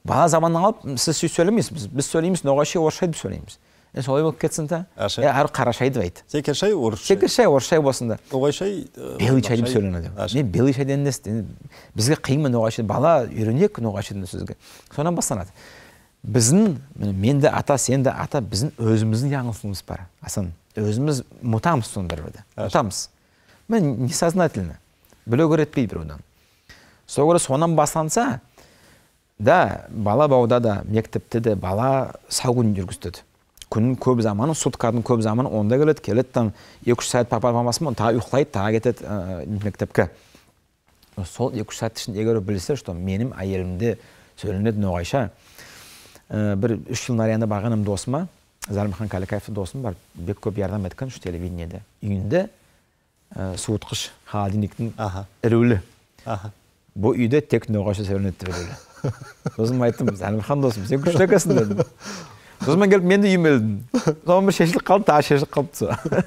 Бала заманнан алып, сіз сөйлемейсіз. Біз сөйлейміз, ноғайшы орыс деп сөйлейміз. Солай болып кетсін та, әрі қара шай деп айт. Секер шай, орыс шай. Секер шай, орыс шай болсында. Оғай шай, белый чай деп сөйленеді. Мен белый шайден естім. Бізге қиынмен ноғайшы. Бала үйренек ноғайшыдан сөзге. Сонан бастанады. Біздің, менде ата, сенде ата, біздің өзіміздің яңылсымыз бар. Асан, өзіміз мұтамыз соны бір-бірді. Мұтамыз. Мен несознательно. Білу көретпейді бір одан. Соғыры сонан бастанса, да, бала бауда да, мектепте де бала сау күн жүргістеді. Күннің көп заманы, суткардың көп заманы онда келеді, там 2-3 сағат папа-мамасы мұн, тағы ұйқылайды, тағы кетеді мектепке. Сол 2-3 сағат ішін егер білсе, что менің әйелімде сөйленеді ноғайша. Бір 3 жыл нарияңда барғаным досыма, Залимхан Каликаевты досым бар, бек көп ярдам еткен үш телевидениеде. Үйінде суытқыш холодильниктің ірулі. Бұл үйде тек ноғайша сөйленеді ірулі. Сосын айттым, Залимхан досым, сен күшті екенсің дедім. Сосын мен келіп, мен де үймелдім. Соған бір шешілік қалды, тағы шешілік қалды.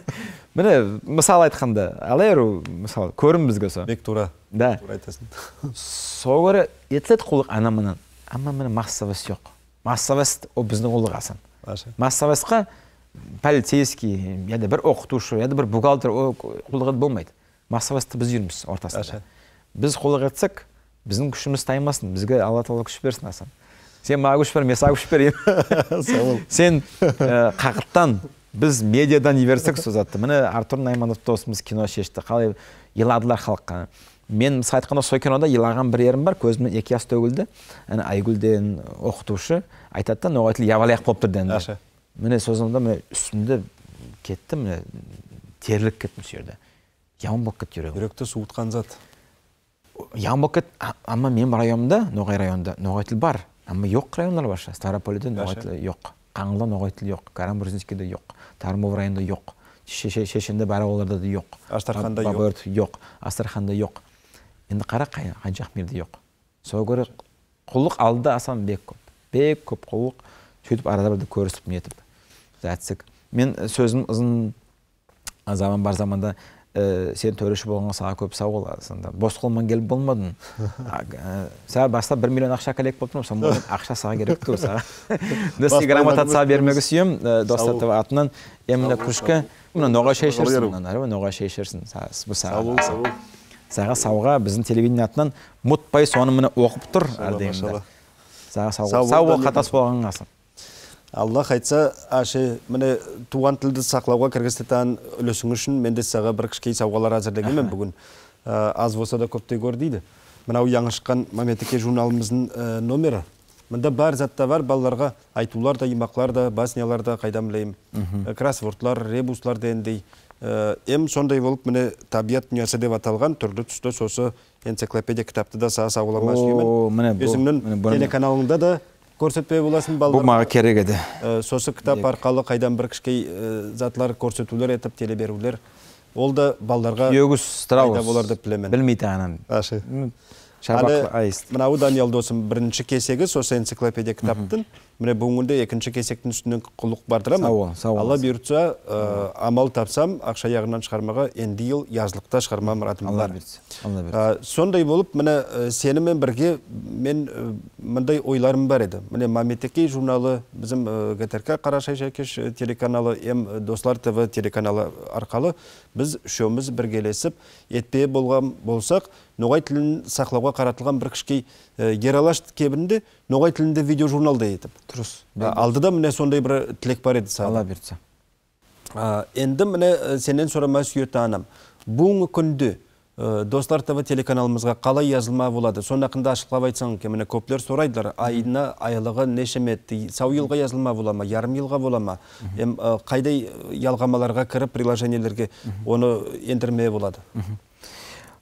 Міне, мысал айтқанда, алайыру, мысал, көрім бізге со. Бек тура. Да. Тура айтасың. Соғыры етілет құлық анамынан. Ама міне массовость жоқ. Массовость о біздің құлық асан. Массовостьқа полицейский, яда бір оқытушы, яда бір бухгалтер құлығы болмайды. Массовостьты біз жүрміз ортасында. Біз құлық етсек, біздің күшіміз таймасын, бізге Алла Тағала күш берсін асан. Сен маған күш бер, мен саған күш берейін. Сен қақыттан, біз медиадан еверсек сөзатты. Міне Артур Найманов досымыз кино шешті. Қалай еладылар халыққа. Мен мысалы айтқанда сол кинода елаған бір ерім бар, көзімнен 2 жас төгілді. Айгүлден оқытушы айтады да, ноғай тілі ябалаяқ болып тұр денді. Міне сөзімде үстімде кетті, міне терлік кеттім сөйерді. Яман болып кетті жүрегім. Жүректі суытқан зат. Яман болып кетті, ама мен районда, ноғай районда, ноғай тіл бар. Ама жоқ районлар бар. Ставрополеде ноғай тілі жоқ. Қаңғылда ноғай тілі жоқ. Карамбурзинскийде жоқ. Тармов районда жоқ. Шешенде Барауларда да жоқ. Астарханда жоқ. Астарханда жоқ. Енді қара қаншақ мерде жоқ. Сол көрі құлық алды асан бек көп. Бек көп құлық. Сөйтіп арада бірді көрісіп нетіп. Зәтсік. Мен сөзім ұзын заман бар заманда сен төреші болғанға саға көп сау боласында. Бос қолман келіп болмадың. Саға бастап 1 миллион ақша кәлек болып тұрмын, сон болған ақша саға керек тұр саға. Нөсі грамотатса бермегі сүйем, достатығы атынан. Еміне күшкі, ноға шейшерсін. Ноға шейшерсін. Саға сауға біздің телевидение атынан мұтпай соны міне оқып тұр. Саға сау қатас болған ғасын. Allah қайтса, міне туған тілді сақлауға Кыргызстан үлесің үшін менде саға бір кішкей сауғалар әзірлегенмен бүгін. Аз болса да көптей көр дейді. Мынау яңы шыққан Мамедеке журналымыздың номері. Мында бар затта бар, балаларға айтулар да, имақлар да, баснялар да қайдан білейм. Кроссвордлар, ребуслар дегендей. Сондай болып, міне табиат дүниесі деп аталған түрлі түсті сосы энциклопедия кітапты да саға сауғалама сүйемен. Өзіңнің телеканалыңда да көрсетпей боласын балалар. Бұл маға керек еді. Сосы кітап арқалы қайдан бір кішкей затлар көрсетулер етіп, телеберулер. Ол да балаларға қайда болар деп білемен. Білмейді анам. Мынау Даниал досым бірінші кесегі, сосы энциклопедия кітаптың. Міне бүгінгі екінші кесектің үстінен құлық бардырам. Алла бұйыртса, амал тапсам, ақша яғынан шығармаға енді ел yazılıkta шығарма мұратым бар. Сондай болып, міне сенімен бірге мен мындай ойларым бар еді. Міне Мамедеке журналы, біздің ГТРК Қарашай Шәкеш телеканалы, Достар ТВ телеканалы арқалы біз үшеуміз біргелесіп, етпе болған болсақ, ноғай тілін сақлауға қаратылған бір кішкей Ералаш кебінде ноғай тілінде видеожурналда етіп. Тұрыс. Алдыда міне сондай бір тілек бар еді саған. Алла берді. Енді міне сенен сұрама сүйетті анам. Бұңы күнді Достар ТВ телеканалымызға қалай yazылма болады? Соны ақында ашықлап айтсаң, міне көптер сұрайдылар. Айына айлығы неше метті? Сау елға yazылма бола ма? Ярым елға бола ма? Қайдай ялғамаларға кіріп, приложениелерге оны ендірмeye болады?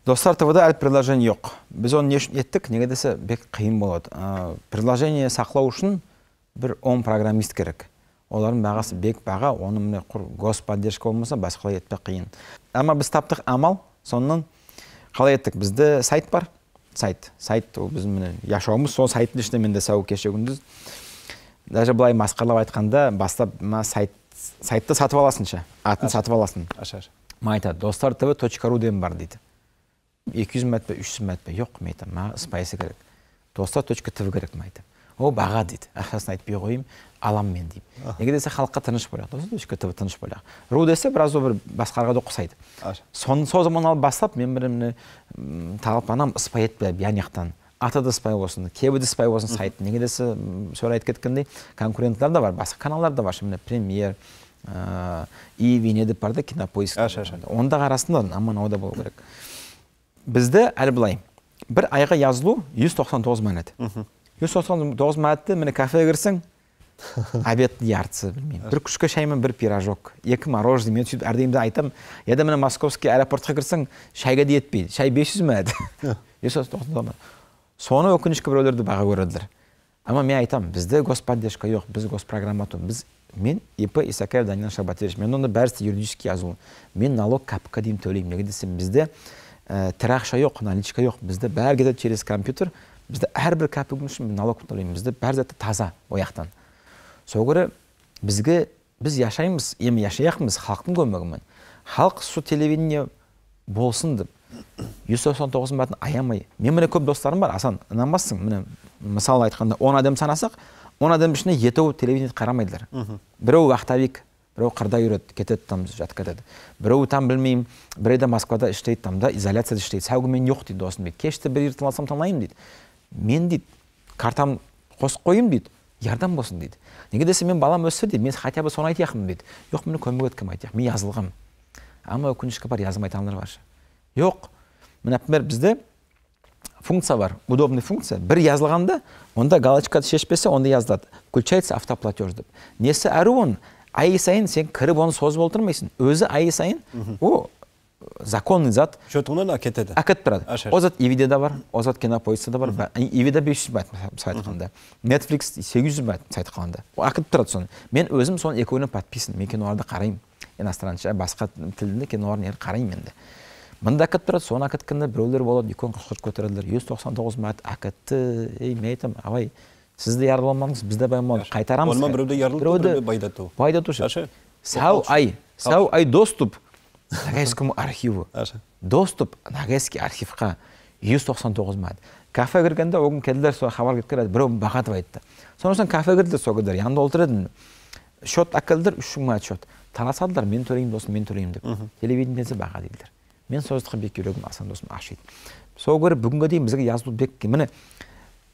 Достар ТВ-да әлі приложение жоқ. Біз оны не үшін еттік? Неге десе бек қиын болады. Приложение сақлау үшін бір 10 программист керек. Олардың бағасы бек баға, оны міне господдержка болмаса басқалай етпек қиын. Ама біз таптық амал, сонын қалай еттік? Бізде сайт бар. Сайт ол біздің міне яшауымыз, сол сайттың ішінде менде сау кеше күндіз. Даже былай масқарлап айтқанда бастап сайтты сатып аласынша, атын сатып аласын. Айтады, dostar.tv.ru деген бар дейді. 200 мәт пе, 300 мәт пе? Жоқ, мен айтам, маған спайсы керек. Dostar.tv керек, мен айтам. О, баға дейді. Ақшасын айтпай қойым, алам мен дейм. Неге десе халыққа тыныш болайық. Dostar.tv тыныш болайық. Ру десе біраз бір басқарға да ұқсайды. Сол заман алып бастап, мен бірімні тағылып анам спай етпе, биян аты да спай болсын, кебі де спай болсын сайт. Неге десе сөyle айтып кеткендей, конкуренттер да бар, басқа каналдар да бар. Міне премьер, и венедіп бар да, кинопоиск. Онда қарасында аман ауда болу керек. Бізді әлі былай, бір айға yazылу 199 мәнет. 199 мәнетті міне кафеге кірсің, обедті яртысы, білмеймін. Бір күшкі шаймен бір пирожок, 2 мороженое, мен сөйтіп әрдейімді айтам, еді міне московский аэропортқа кірсің, шайға де етпейді. Шай 500 мәнет. 199 мәнет. Соны өкінішкі біреулерді баға көрілдір. Ама мен айтам, бізде господдержка жоқ, біз госпрограммату, мен ИП Исакаев Данияр Шабатович, мен оны бәрісті юридически жазылу. Мен налог капка дейм төлеймін. Неге десем, бізде тірақша жоқ, наличка жоқ. Бізде бәрі кетеді через компьютер. Бізде әрбір кәпігін үшін налог төлейміз. Бізде бәрі зәтті таза ояқтан. Сол көрі біз яшаймыз, емі яшаяқмыз халықтың көмегімен. Халық су телевидение болсын деп 199 мәтін аямай. Мен міне көп достарым бар, Асан, инанбассың. Міне мысал айтқанда 10 адам санасақ, 10 адам ішіне 7-ау телевидение қарамайдылар. Біреу вақтавик, біреу қырда үйрет, кетеді там жатып кетеді. Біреу там білмеймін, біреу де Москвада іштейді, там да изоляцияда іштейді. Сәугі мен жоқ дейді досын дейді. Кешті бір ертім алсам танайым дейді. Мен дейді, картам қосып қойым дейді. Ярдам болсын дейді. Неге десе мен балам өссе дейді, мен хотя бы соны айтаяқпын дейді. Жоқ, мені көмек еткім айтаяқ, мен yazылғам. Ама өкінішкі бар, yazым айтанлар бар. Жоқ. Например, бізде функция бар, удобный функция. Бір yazылғанда, онда галочкады шешпесе, онда yazылады. Включается автоплатеж деп. Несі әрі он? Ай сайын сен кіріп оны созып отырмайсың. Өзі ай сайын, о, законный зат. Шотыңнан әкетеді. Әкет тұрады. О зат Ивиде да бар, о зат кинопоисте да бар. Ивиде 500 бәт сайт қылында. Netflix 800 бәт сайт қылында. Әкет тұрады соны. Мен өзім соны екеуіне подписан. Мен киноларды қарайым. Иностранша, басқа тілінде киноларын қарайым енді. Мында әкет тұрады, соны әкеткенде біреулер болады, үлкен құшқыш көтерілдер. 199 мәт әкетті. Мен айтам, абай, сізді ярғыламаңыз, бізді байымауыз, қайтарамыз. Олма біреуді ярғылып, біреуді байдату. Байдату ше. Сау ай доступ Ногайскому архиву. Доступ Ногайский архивқа 199 мәт. Кафе кіргенде оғын келділер, соға хабар кеткереді, біреу бағатып айтты. Сонымен кафе кірділер соғыдыр, янда олтыредін. Шот әкелдір, 3 мәт шот. Таласадылар, мен төлейім досым, мен төлейім деп. Телевидениеде баға дейділер. Мен создыққа бек үйрегім, Асан досым ашиды. Сол көрі бүгінгі дейін бізге жазылу бек. Міне,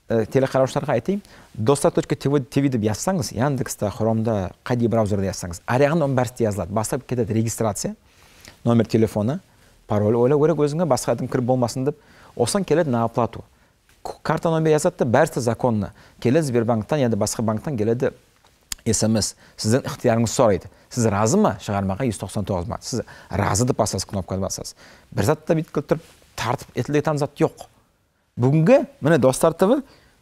телекараушыларға айтайым, dostar.tv деп yazсаңыз, Яндекста, Хромда, қайди браузерде yazсаңыз, арияғында оның бәрісті yazылады. Бастап кетеді регистрация, номер телефона, пароль, ойлау керек өзіңе, басқа адам кіріп болмасын деп, осан келеді на оплату. Карта номер yazады, бәрісті законны. Келеді Сбербанктан, яды басқа банктан келеді SMS. Сіздің ықтиярыңыз сұрайды. Сіз разы ма? Шығармаға 199 ма? Сіз разы деп басасыз, кнопканы басасыз. Бір затта бит кілтіріп, тартып, етілдеген зат жоқ. Бүгінгі, міне Достар ТВ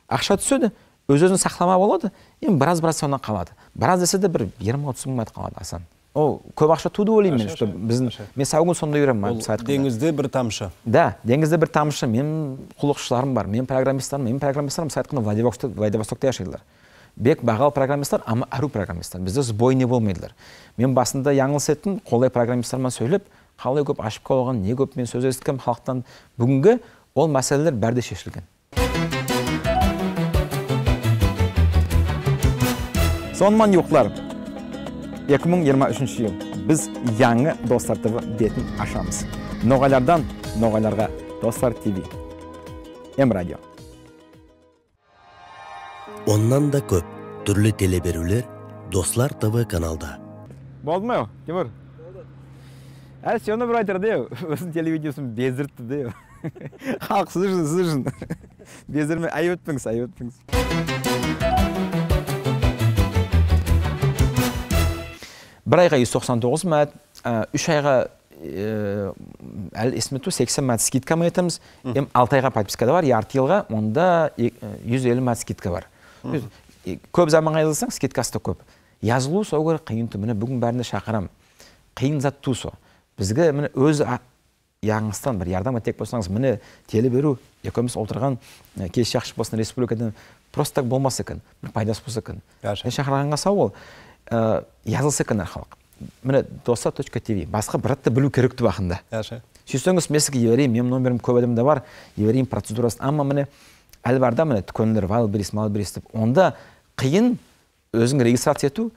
ақша түседі, өз-өзін сақлама болады, енді біраз соңынан қалады. Біраз десе де бір 20-30 мәт қалады, Асан. О, көп ақша туды ойлаймын мен, біздің, мен сауғын сонда үйрем. Деңізде бір тамшы. Да, деңізде бір тамшы. Мен құлықшыларым бар, мен программисттарым сайтқында Владивостокта яшайдылар. Бек бағал программисттар, ама ару программисттар. Бізде сбой не болмайдылар. Мен басында яңылыс еттім, қолай программисттармен сөйлеп, қалай көп ашып қалған, не көп мен сөз естікем халықтан. Бүгінгі ол мәселелер бәрде шешілген. Сонымен жоқлар, 2023 жыл біз яңы Достар ТВ бетін ашамыз. Ноғайлардан ноғайларға Достар ТВ. Радио. Ondan da көп түрлі телеберулер Достар ТВ каналда. Болды ма, Тимур? Әлі соны бір айтыр деу, өзің телевидеосын бездіртті деу. Халық сіз үшін. Бездірме, айып өтпіңіз. Бір айға 199 мәт, 3 айға әлі есмету 80 мәт скидка ма етіміз, 6 айға подпискада бар, ярты елға, онда 150 мәт скидка бар. Көп заман айылсаң, скидкасы да көп. Yazылу сол көрі қиын тұ, міне бүгін бәрінде шақырам. Қиын зат ту со. Бізге міне өз яңыстан бір ярдам етек болсаңыз, міне телі беру, екеуміз отырған кеш жақшы болсын республикадан просто так болмас екен, бір пайдасы болса екен. Шақырғанға сау ол, yazылса екен халық. Міне достар.tv, басқа бір атты білу керек тұ бақында. Сөйсеңіз, мен сізге еверейін, мен номерім көп адамда бар, еверейін процедурасын, amma міне әлі барда міне түкөнілер, вайлберис деп, онда қиын өзің регистрация ету,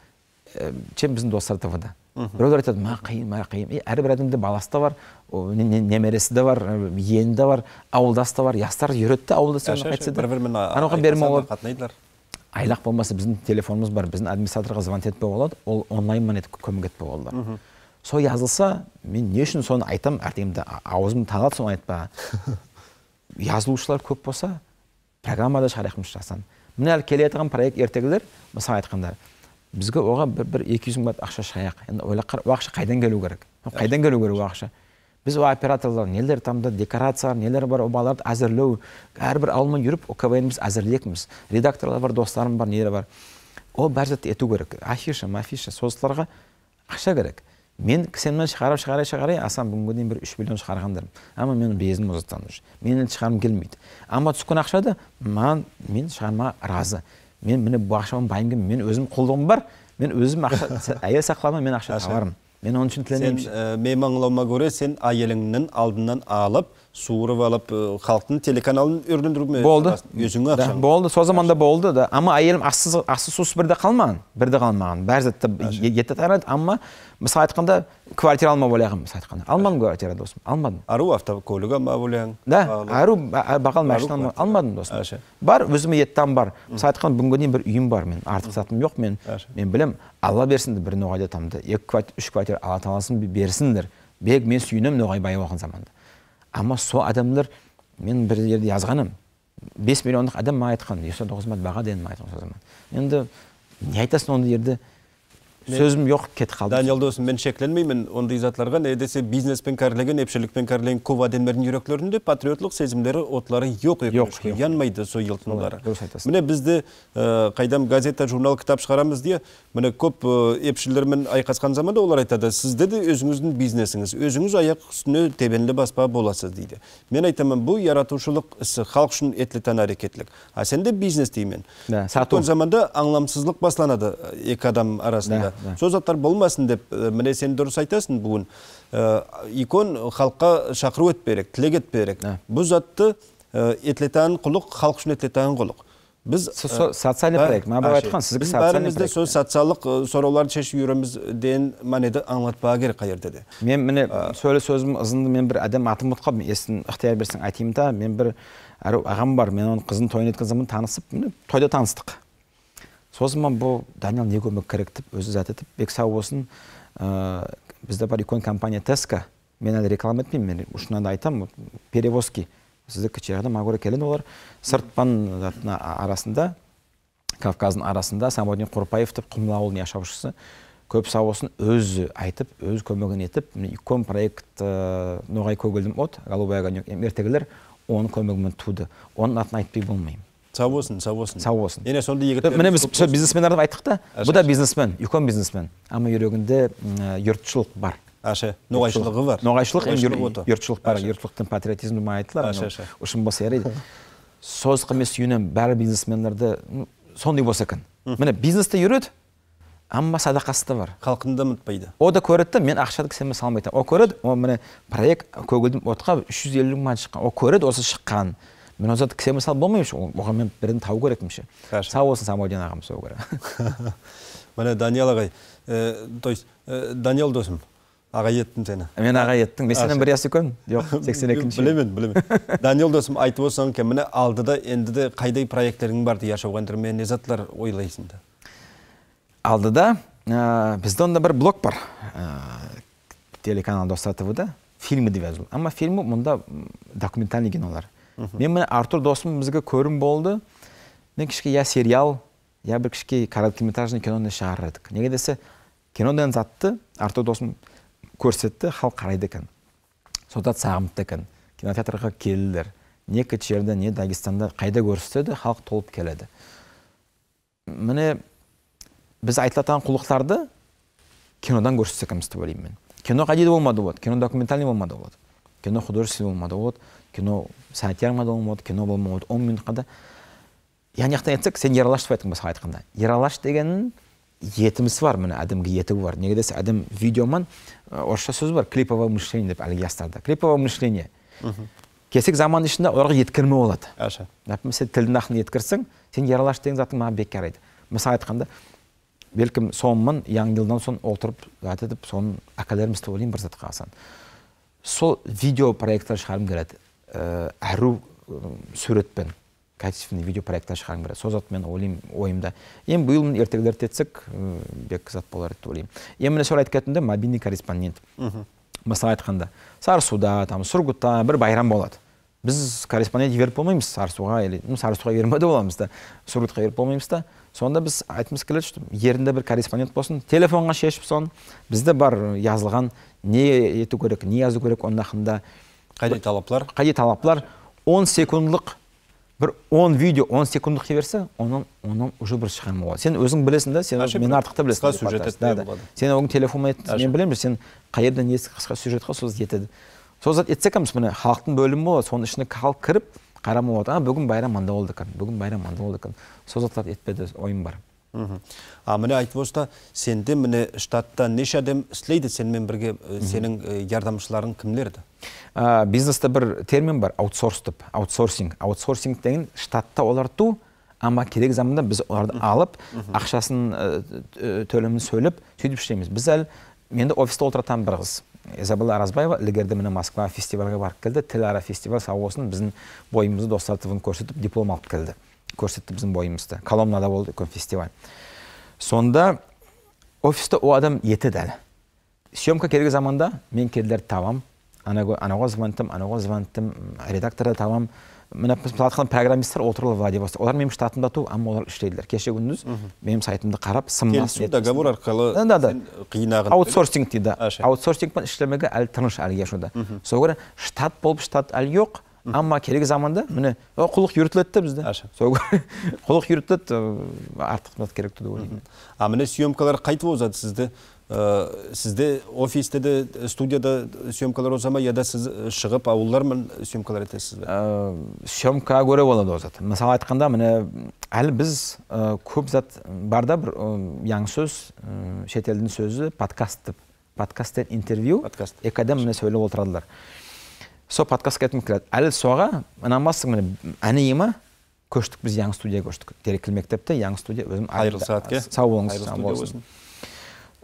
чем біздің достар ТВ-да. Біреулер айтады, ма қиын. Әрбір адамда баласы да бар, немересі де бар, ені де бар, ауылдасы да бар, ястар үйретті ауылдасы қайтсы да. Айлақ болмаса біздің телефонымыз бар, біздің администраторға звонт етпе болады, ол онлайн манет көмек етпе болады. Сол yazылса, мен не үшін соны айтам, артемді ауызым тағалды соны айтпа. Yazылушылар көп болса, программада шығарайқымыз жасан. Міне әлі келе етіған проект ертегілер, мысалы айтқандар, бізге оға бір 200 мың бат ақша шығаяқ. Енді ойлаққар, о ақша қайдан келу керек? Қайдан келу керек о ақша? Біз о операторлар, нелер тамда декорациялар, нелер бар, о баларды әзірлеу, әрбір алымын жүріп, о КВНіміз әзірлейкіміз. Редакторлар бар, достарым бар, нелер бар. О бәрзетті ету керек. Афиша, мафиша, соғыстыларға ақша керек. Мен кісенмен шығарай, асан бүгінгі дейін бір 3 миллион шығарғандырым. Ама мен безім ұзаттан жүр. Менен шығарым келмейді. Ама түскен ақшады, мен шығарма разы. Мен бұл ақшамын байым келмейді. Мен өзім қолдығым бар. Мен өзім ақша, әйел сақлама, мен ақша табарым. Мен оның үшін тіленеймін. Сен мейманлаума көре, сен айеліңнің алдынан алып, суырып алып, халықтың телеканалын өрлендіруге болды. Өзіңі ақшам. Болды, со заманда болды да. Ама айелім асыз сус бірді қалмаған. Бәрзетті етті тарады, ама мысалы айтқанда квартира алма болағым, мысалы айтқанда. Алмадым квартира досым, алмадым. Ару автокөлігі алма болағым? Да, ару бағал мәшін алмадым досым. Бар, өзіме еттен бар. Мысалы айтқанда бүгінгі дейін бір үйім бар, мен артық затым жоқ, мен білем, Алла берсінді бір ноғайды тамды, 2-3 квартира алатын берсіндір. Бек мен сүйінім ноғай байы оған заманда. Ама со адамдар, мен бір жерде yazғаным, 5 миллиондық адам ма айтқан, 190 мат баға дейін ма айтқан со zaman. Енді не айтасың онды жерде? Сөзім жоқ, кетіп қалды. Даниал досым, мен шекленмеймін ондай затларға, не десе бизнеспен кәрлеген, епшілікпен кәрлеген көп адамдардың жүректерінде патриотлық сезімдері отлары жоқ, янмайды со елтынулары. Міне бізді қайдам газета, журнал, кітап шығарамыз де, міне көп епшілермен айқасқан заманда олар айтады, сізде де өзіңіздің бизнесіңіз, өзіңіз аяқ үстіне тебенлі баспа боласыз дейді. Мен айтамын, бұл яратушылық ісі, халық үшін етлітен әрекетлік. А сенде бизнес деймен. Сол заманда аңламсызлық басланады екі адам арасында. Сөзаттар болмасын деп, міне сен дұрыс айтасың бүгін. Икон халыққа шақыру етперек, тілек етперек. Бұл затты етлетен құлық, халық үшін етлетен құлық. Біз социальный проект, ма бап айтқан, сізге социальный проект. Бәрімізде социалық сорауларды шешіп үйреміз дейін манеді аңлатпаға керек қайырды де. Мен міне сөзім ұзынды, мен бір адам атым ұтқап, есін ықтияр берсің айтайым да, мен бір ағам бар, мен оның қызын тойын еткен заман танысып, тойда таныстық. Созыман бұл Даниал не көмек керек деп, өзі зат етіп, бек сау болсын, бізде бар икон компания Теска, мен әлі реклам етмеймін, мен ұшынан да айтам, перевозки, сізді кішерді мағыры келін олар, сыртпан арасында, Кавказдың арасында, Самодин Қорпаев деп Құмла ауылының яшаушысы, көп сау болсын, өзі айтып, өз көмегін етіп, икон проект Ноғай Көгілдім от, Голубая огонек, ертегілер, оның көмегімен туды, оның атын айтпай болмайым. Сау болсын, сау болсын. Сау болсын. Ене сонда егіттер... Міне біз бизнесмендерді айттық та, бұл да бизнесмен, икон бизнесмен. Ама жүрегінде юртшылық бар. Аша, ноғайшылығы бар. Ноғайшылық, юртшылық бар. Юртшылықтың патриотизмі ма айтылар. Ұшын болса ярайды. Соғысқа мен сүйінем, бәрі бизнесмендерді сондай болса екен. Міне бизнесті үйрет, ама садақасы да бар. Халқында ұмытпайды. О да көреді, мен ақшады кісеме салмайтын. О көреді, о міне проект Көгілдім отқа 350 мың шыққан. О көреді, осы шыққан. Мен о заты кісеме сал болмайымшы, оған мен бірін тау керекміші. Сау болсын Самодин ағам соу көрі. Міне Даниал ағай, Даниал досым, Аға еттім сені. Мен аға еттің. Мен сенен бір ясы көн? Жоқ, 82-ші. Білемен. Даниэл досым, айтып осың, кеміне алдыда, endide қайдай проектлерің барды яшауғандыр, мен не затлар ойлайсыңды? Алдыда бізде онда бір блог бар. Телеканал Достар ТВ-да. Фильмі деп жазылды. Ама фильмі мұнда документальный кинолар. Мен міне Артур досым бізге көрім болды. Мен кішке я сериал, я бір кішке короткометражный киноны шығарырдық. Неге десе, кинодан затты Артур досым көрсетті, халық қарайды екен. Содан сағымтты екен. Кинотеатрға келділер. Не Кечерде, не Дагестанда қайда көрсетеді, халық толып келеді. Міне біз айтылатын құлықтарды кинодан көрсетсекіміз деп ойлаймын мен. Кино қайда болмады болады, кино документальный болмады болады, кино художественный болмады болады, кино сатирмада болмады, кино болмады 10 минутқада. Яғни айтсақ, сен ералаш деп айттың басқа айтқанда. Ералаш дегеннің етіміз бар, міне әдімге еті бар. Неге десе, әдім видеоман орысша сөз бар, клиповое мышление деп әлгі ястарда. Клиповое мышление. Кесек заман ішінде оларға еткірме болады. Сен тілдің ақын еткірсің, сен ералаш деген затың маған бек қарайды. Мысалы айтқанда, белкім соңмын, яң жылдан соң отырып, әтедіп, соның акадерімізді олейін бір затқа асан. Сол видео проекттар шығарым келеді. Әру суретпен, качественный видео проекттар шығарым келеді. Сол зат мен олейім ойымда. Ең бұйыл мен ертегілер тетсік, бек зат болар еді олейім. Ең мені сол айткетінде мобильный корреспондент. Мысалы айтқанда, Сарысуда, Сургутта бір байрам болады. Біз корреспондент веріп болмаймыз Сарысуға, Сарысуға вермеді боламыз да, Сургутқа веріп болмаймыз да. Сонда біз айтымыз келеді, что ерінде бір корреспондент болсын, телефонға шешіп сон, бізде бар yazылған не ету керек, не yazу керек, оның ақында қайдай талаплар? Қайдай талаплар 10 секундылық бір 10 видео 10 секундылық берсе, онан уже бір шығарма болады. Сен өзің білесің да, сен мен артықта білесің. Сен оң телефонмен мен білемін, сен қайерден есі қысқа сюжетқа соз етеді. Соз етсекіміз міне халықтың бөлімі болады, соның ішіне халық кіріп қарама болады. Бүгін байрам манда болды екен, бүгін байрам манда болды екен. Созатлар етпеді ойым бар. Міне айтып осыда, сенде міне штатта неше адам істейді сенімен бірге, сенің ярдамшыларың кімлерді? Бизнесте бір термин бар, аутсорсинг. Аутсорсинг деген штатта олар ту, ама керек заманда біз оларды алып, ақшасын төлемін сөйлеп, сөйтіп іштейміз. Біз әлі, менде офисте отыратан бір қыз. Изабелла Аразбаева ілгерді мені Москва фестивальға барып келді. Тілара фестиваль сау болсын, біздің бойымызды Достар ТВ-ны көрсетіп, диплом алып келді. Көрсетті біздің бойымызды. Коломнада болды үлкен фестиваль. Сонда офисте о адам етеді әлі. Съемка керек заманда мен келдерді табам. Анауға звонттым, редакторды табам. Міне платқан программисттер отырылы Владивосток. Олар менің штатымда ту, amma олар іштейділер. Кеше күндіз менің сайтымды қарап, сыммас. Келісу договор арқылы қиынағын. Аутсорсинг дейді. Аутсорсингпен ішлемеге әлі тыныш әлі ешуді. Сол көрі штат болып штат әлі жоқ, amma керек заманда міне құлық үйретілетті бізде. Сол көрі құлық үйретілетті артық керек туды ойлаймын. Міне съемкалар қайтып озады сізді? Сізде офисте де, студияда съемкалар озама, яда сіз шығып ауылдармен съемкалар етесіз бе? Съемка көре болады озады. Мысалы айтқанда, міне әлі біз көп зат барда бір яң сөз, шетелдің сөзі подкасттен интервью, екадем міне сөйлеп отырадылар. Со подкаст кетім келеді. Әлі соға, ұнамасың міне әне ема, көштік біз яң студия көштік. Терекіл мектепте яң студия өзім Қайырлы саатке. Сау болыңыз.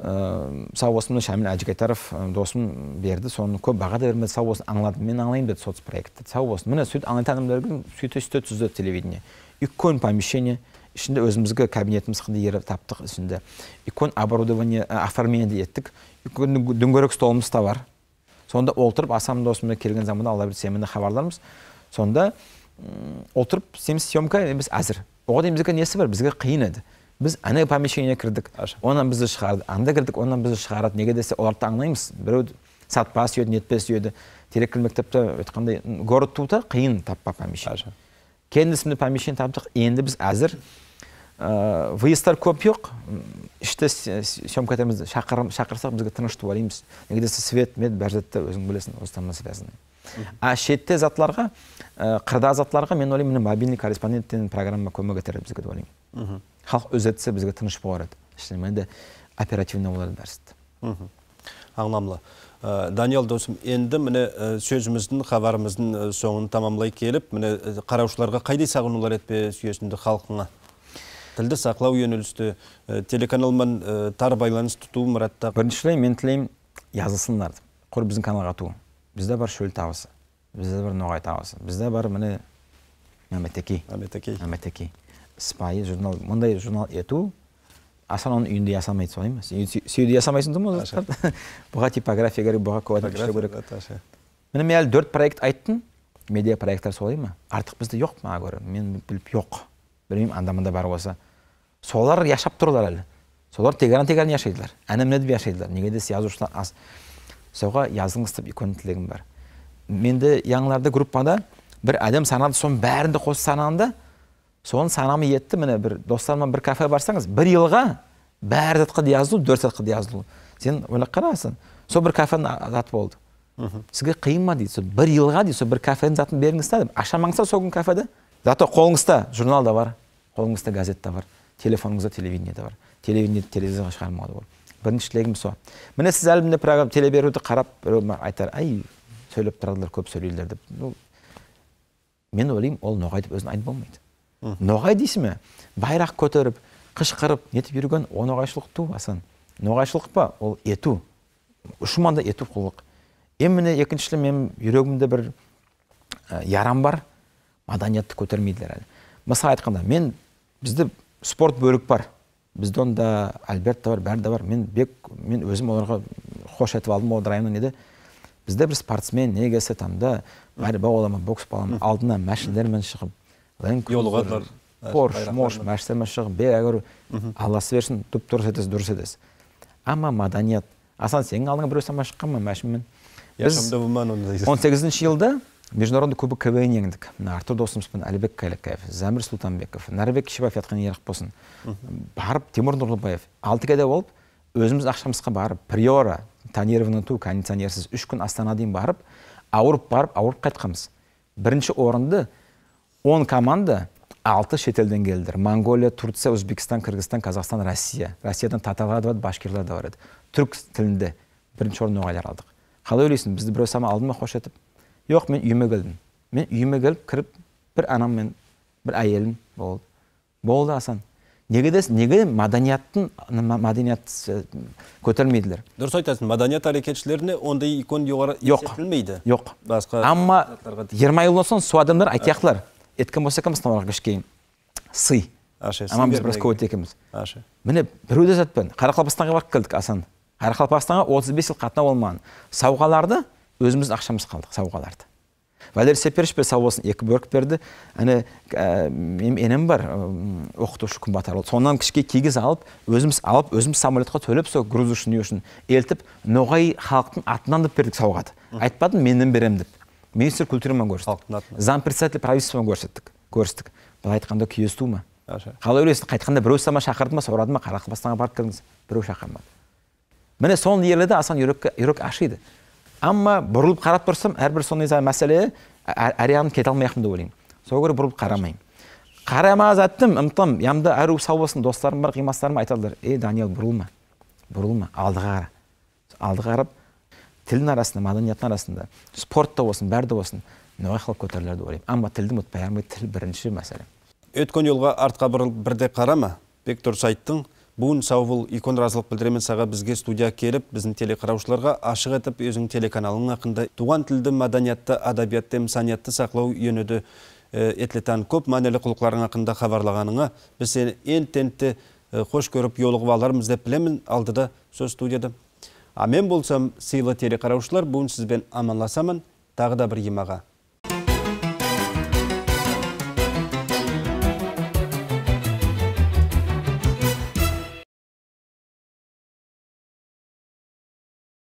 Сау болсын, Шамил Әжігайтаров досым берді, соны көп баға да бермеді, сау болсын, аңладым, мен аңлайым деді соцпроектті. Сау болсын, міне сөйт аңлайтанымдардың сөйті түзді телевидение. Үлкен помещение, ішінде өзімізге кабинетіміз қынды ері таптық ішінде. Үлкен оборудование, оформление еттік. Үлкен дөңгерек столымыз да бар. Сонда отырып, асам досымда келген заманда алла білсе, мені хабарларымыз. Сонда отырып, семіз съемка, біз әзір. Оған деймізге несі бар, бізге қиын еді. Біз әне помещение кірдік, онан бізді шығарды, анда кірдік, онан бізді шығарады. Неге десе, оларды аңлаймыз. Біреу сатпас үйеді, нетпес үйеді. Терекіл мектепті өткандай город туыта қиын таппа помещение. Кендісімді помещение таптық, енді біз әзір. Выездар көп жоқ. Ішті съемкатерімізді шақырсақ бізге тынышты олаймыз. Неге десе, свет, мед, бәржетті өзің білесің, осыдан мәселесін. Шетте затларға, қырда затларға мен ойлаймын, мобильный корреспонденттен программа көмек етер бізге деп ойлаймын. Халық өзетсе бізге тыныш боларады. Ішінен оперативно болады бәрсіді. Аңламлы. Даниэл досым, енді міне сөзіміздің, хабарымыздың соңын тамамлай келіп, міне қараушыларға қайдай сағынулар етпе сүйесінді халқыңа? Тілді сақлау үйенілісті, телеканалмен тар байланыс тұту мұратта. Біріншілей, мен тілеймін, жазылсындар. Құр біздің каналға ту. Бізде бар шөл тауысы, бізде бар ноғай тауысы, бізде бар міне Мәметеки. Сыпайы журнал, мұндай журнал ету, асан оның үйінде ясамайды солай ма? Сүйде ясамайсың да ма? Бұға типография керек, бұға көбәтіп іштеу керек. Міне мен әлі 4 проект айттым, медиа проекттар солай ма? Артық бізде жоқ ма көрі? Мен біліп жоқ. Білмеймін, анда-мында бар болса. Солар яшап тұрылар әлі. Солар тегеран яшайдылар. Әнімнеді яшайдылар. Неге десе yazушылар аз. Соға yazыңыз деп икон тілегім бар. Менде яңыларда группада бір адам санады, соның бәрінде қос санағында, соның санамы етті, міне бір достармен бір кафе барсаңыз, бір елға бәрі затқа жазылу, 4 затқа жазылу. Сен ойлап қарасың, сол бір кафенің заты болды. Сізге қиын ма дейді, бір елға дейді, сол бір кафенің затын беріңіз та, ашамаңызда сол күн кафеде. Зато қолыңызда журнал да бар, қолыңызда газет та бар, телефоныңызда телевидение да бар. Телевидение телевизорға шығармауды бол. Бірінші тілегім сол. Міне сіз әлі міне программа телеберуді қарап, айтар, ай, сөйлеп тұрадылар, көп сөйлейлер деп. Мен ойлаймын, ол ноғай деп өзін айтып болмайды. Ноғай дейсі ме? Байрақ көтеріп, қышқырып, нетіп жүрген, о ноғайшылық ту, асан. Ноғайшылық па? Ол ету. Ұшыманда ету құлық. Міне екіншілі мен жүрегімде бір ярам бар, маданиятты көтермейділер әлі. Мысал айтқанда, бізді спорт бөлік бар. Бізді онда Альберт та бар, бәрі да бар. Мен өзім оларға қош етіп алдым, ол районнан еді. Бізде бір спортсмен негесі тамда, бәрі бауылама, бокс балама, алдына мәшілдермен шығып, Yolğalar. Moş, мәшілдермен шығып, бе әгір Алласы берсін, түп дұрыс едес. Ама маданият. Асан, сенің алдыңа бір өсама шыққан ма мәшіммен? Біз 18-ші жылда Международный кубок КВН еңдік. Артур Досымовпен, Әлібек Кайлакаев, Замир Султанбеков, Нарбек Шибаев жатқан ерік болсын. Барып, Тимур Нұрлыбаев, 6 кәде болып, өзіміз ақшамызға барып, Приора, тонированный ту, кондиционерсіз 3 күн Астана дейін барып, ауырып қайтқамыз. Бірінші орынды 10 команда 6 шетелден келдір. Монголия, Турция, Өзбекстан, Кыргызстан, Қазақстан, Россия. Россиядан татарлар да бар, башкирлар да бар еді. Түрк тілінде бірінші орын ноғайлар алдық. Қалай ойлайсың, бізді біреу сама алдыма қош етіп? Жоқ, мен үйіме келдім. Мен үйіме келіп, кіріп, бір анам мен, бір әйелім болды. Болды, Асан. Неге маданият көтермейділер? Дұрыс айтасың, маданият әрекетшілеріне ондай икон жоғары есептілмейді. Жоқ. Амма 20 жылдан соң сол адамдар айтаяқтылар. Еткім болса кім сынауға кішкейін. Сый. Ама біз біраз көт екеміз. Міне, біреуді затпен. Қарақалпастанға барып келдік, Асан. Қарақалпастанға 35 жыл қатына болмаған. Сауғаларды өзіміз ақшамыз қалдық, сауғаларды. Валерий Сеперш бір сауғасын 2 бөрік берді. Енем бар, оқытушы күн батар болды. Сонан кішке кигіз алып, өзіміз самолетқа төліп, сол груз үшін, елтіп, ноғай халықтың атынан деп бердік сауғады. Айтпадым, менен берем деп. Министр культурамен көрсеттік. Зампредседатель правительствомен көрсеттік. Бұл айтқанда күйес ту ма? Қалай ойлайсың, қайтқанда біреу сама шақырды ма, сұрады ма, Қарақалпастанға барып келдіңіз, біреу шақырмады. Міне соның ерледі, Асан үйрек ашиды. Амма бұрылып қарап тұрсам, әрбір сондай мәселе әрияғын кете алмайқым деп ойлаймын. Сол көрі бұрылып қарамайым. Қарамаз әттім, ұмтым, ямда әрі сау болсын, достарым бар, қимастарым айталдар. Даниэл, бұрылма, алдыға қарап, тілдің арасында, маданияттың арасында, спортта болсын, бәрді болсын, ноғай халық көтерілерді ойлаймын. Амма тілді ұмытпай алмай, тіл бірінші мәселе. Өткен жолға артқа бұрылып бірде қарама, бек дұрыс айттың. Бүгін сау икон разылық білдіремен саға бізге студия келіп, біздің телекараушыларға ашық етіп, өзің телеканалың ақында туған тілді, маданиятты, адабиятты, имсаниятты сақлау енуді етлетан көп мәнелі құлықларың ақында хабарлағаныңа, біз сені ен-тентті қош көріп, йолығып аларымыз деп білемін алдыда сөз студияда. Мен болсам, сыйлы телекараушылар, бүгін сізбен аманласамын, тағы да бір емаға.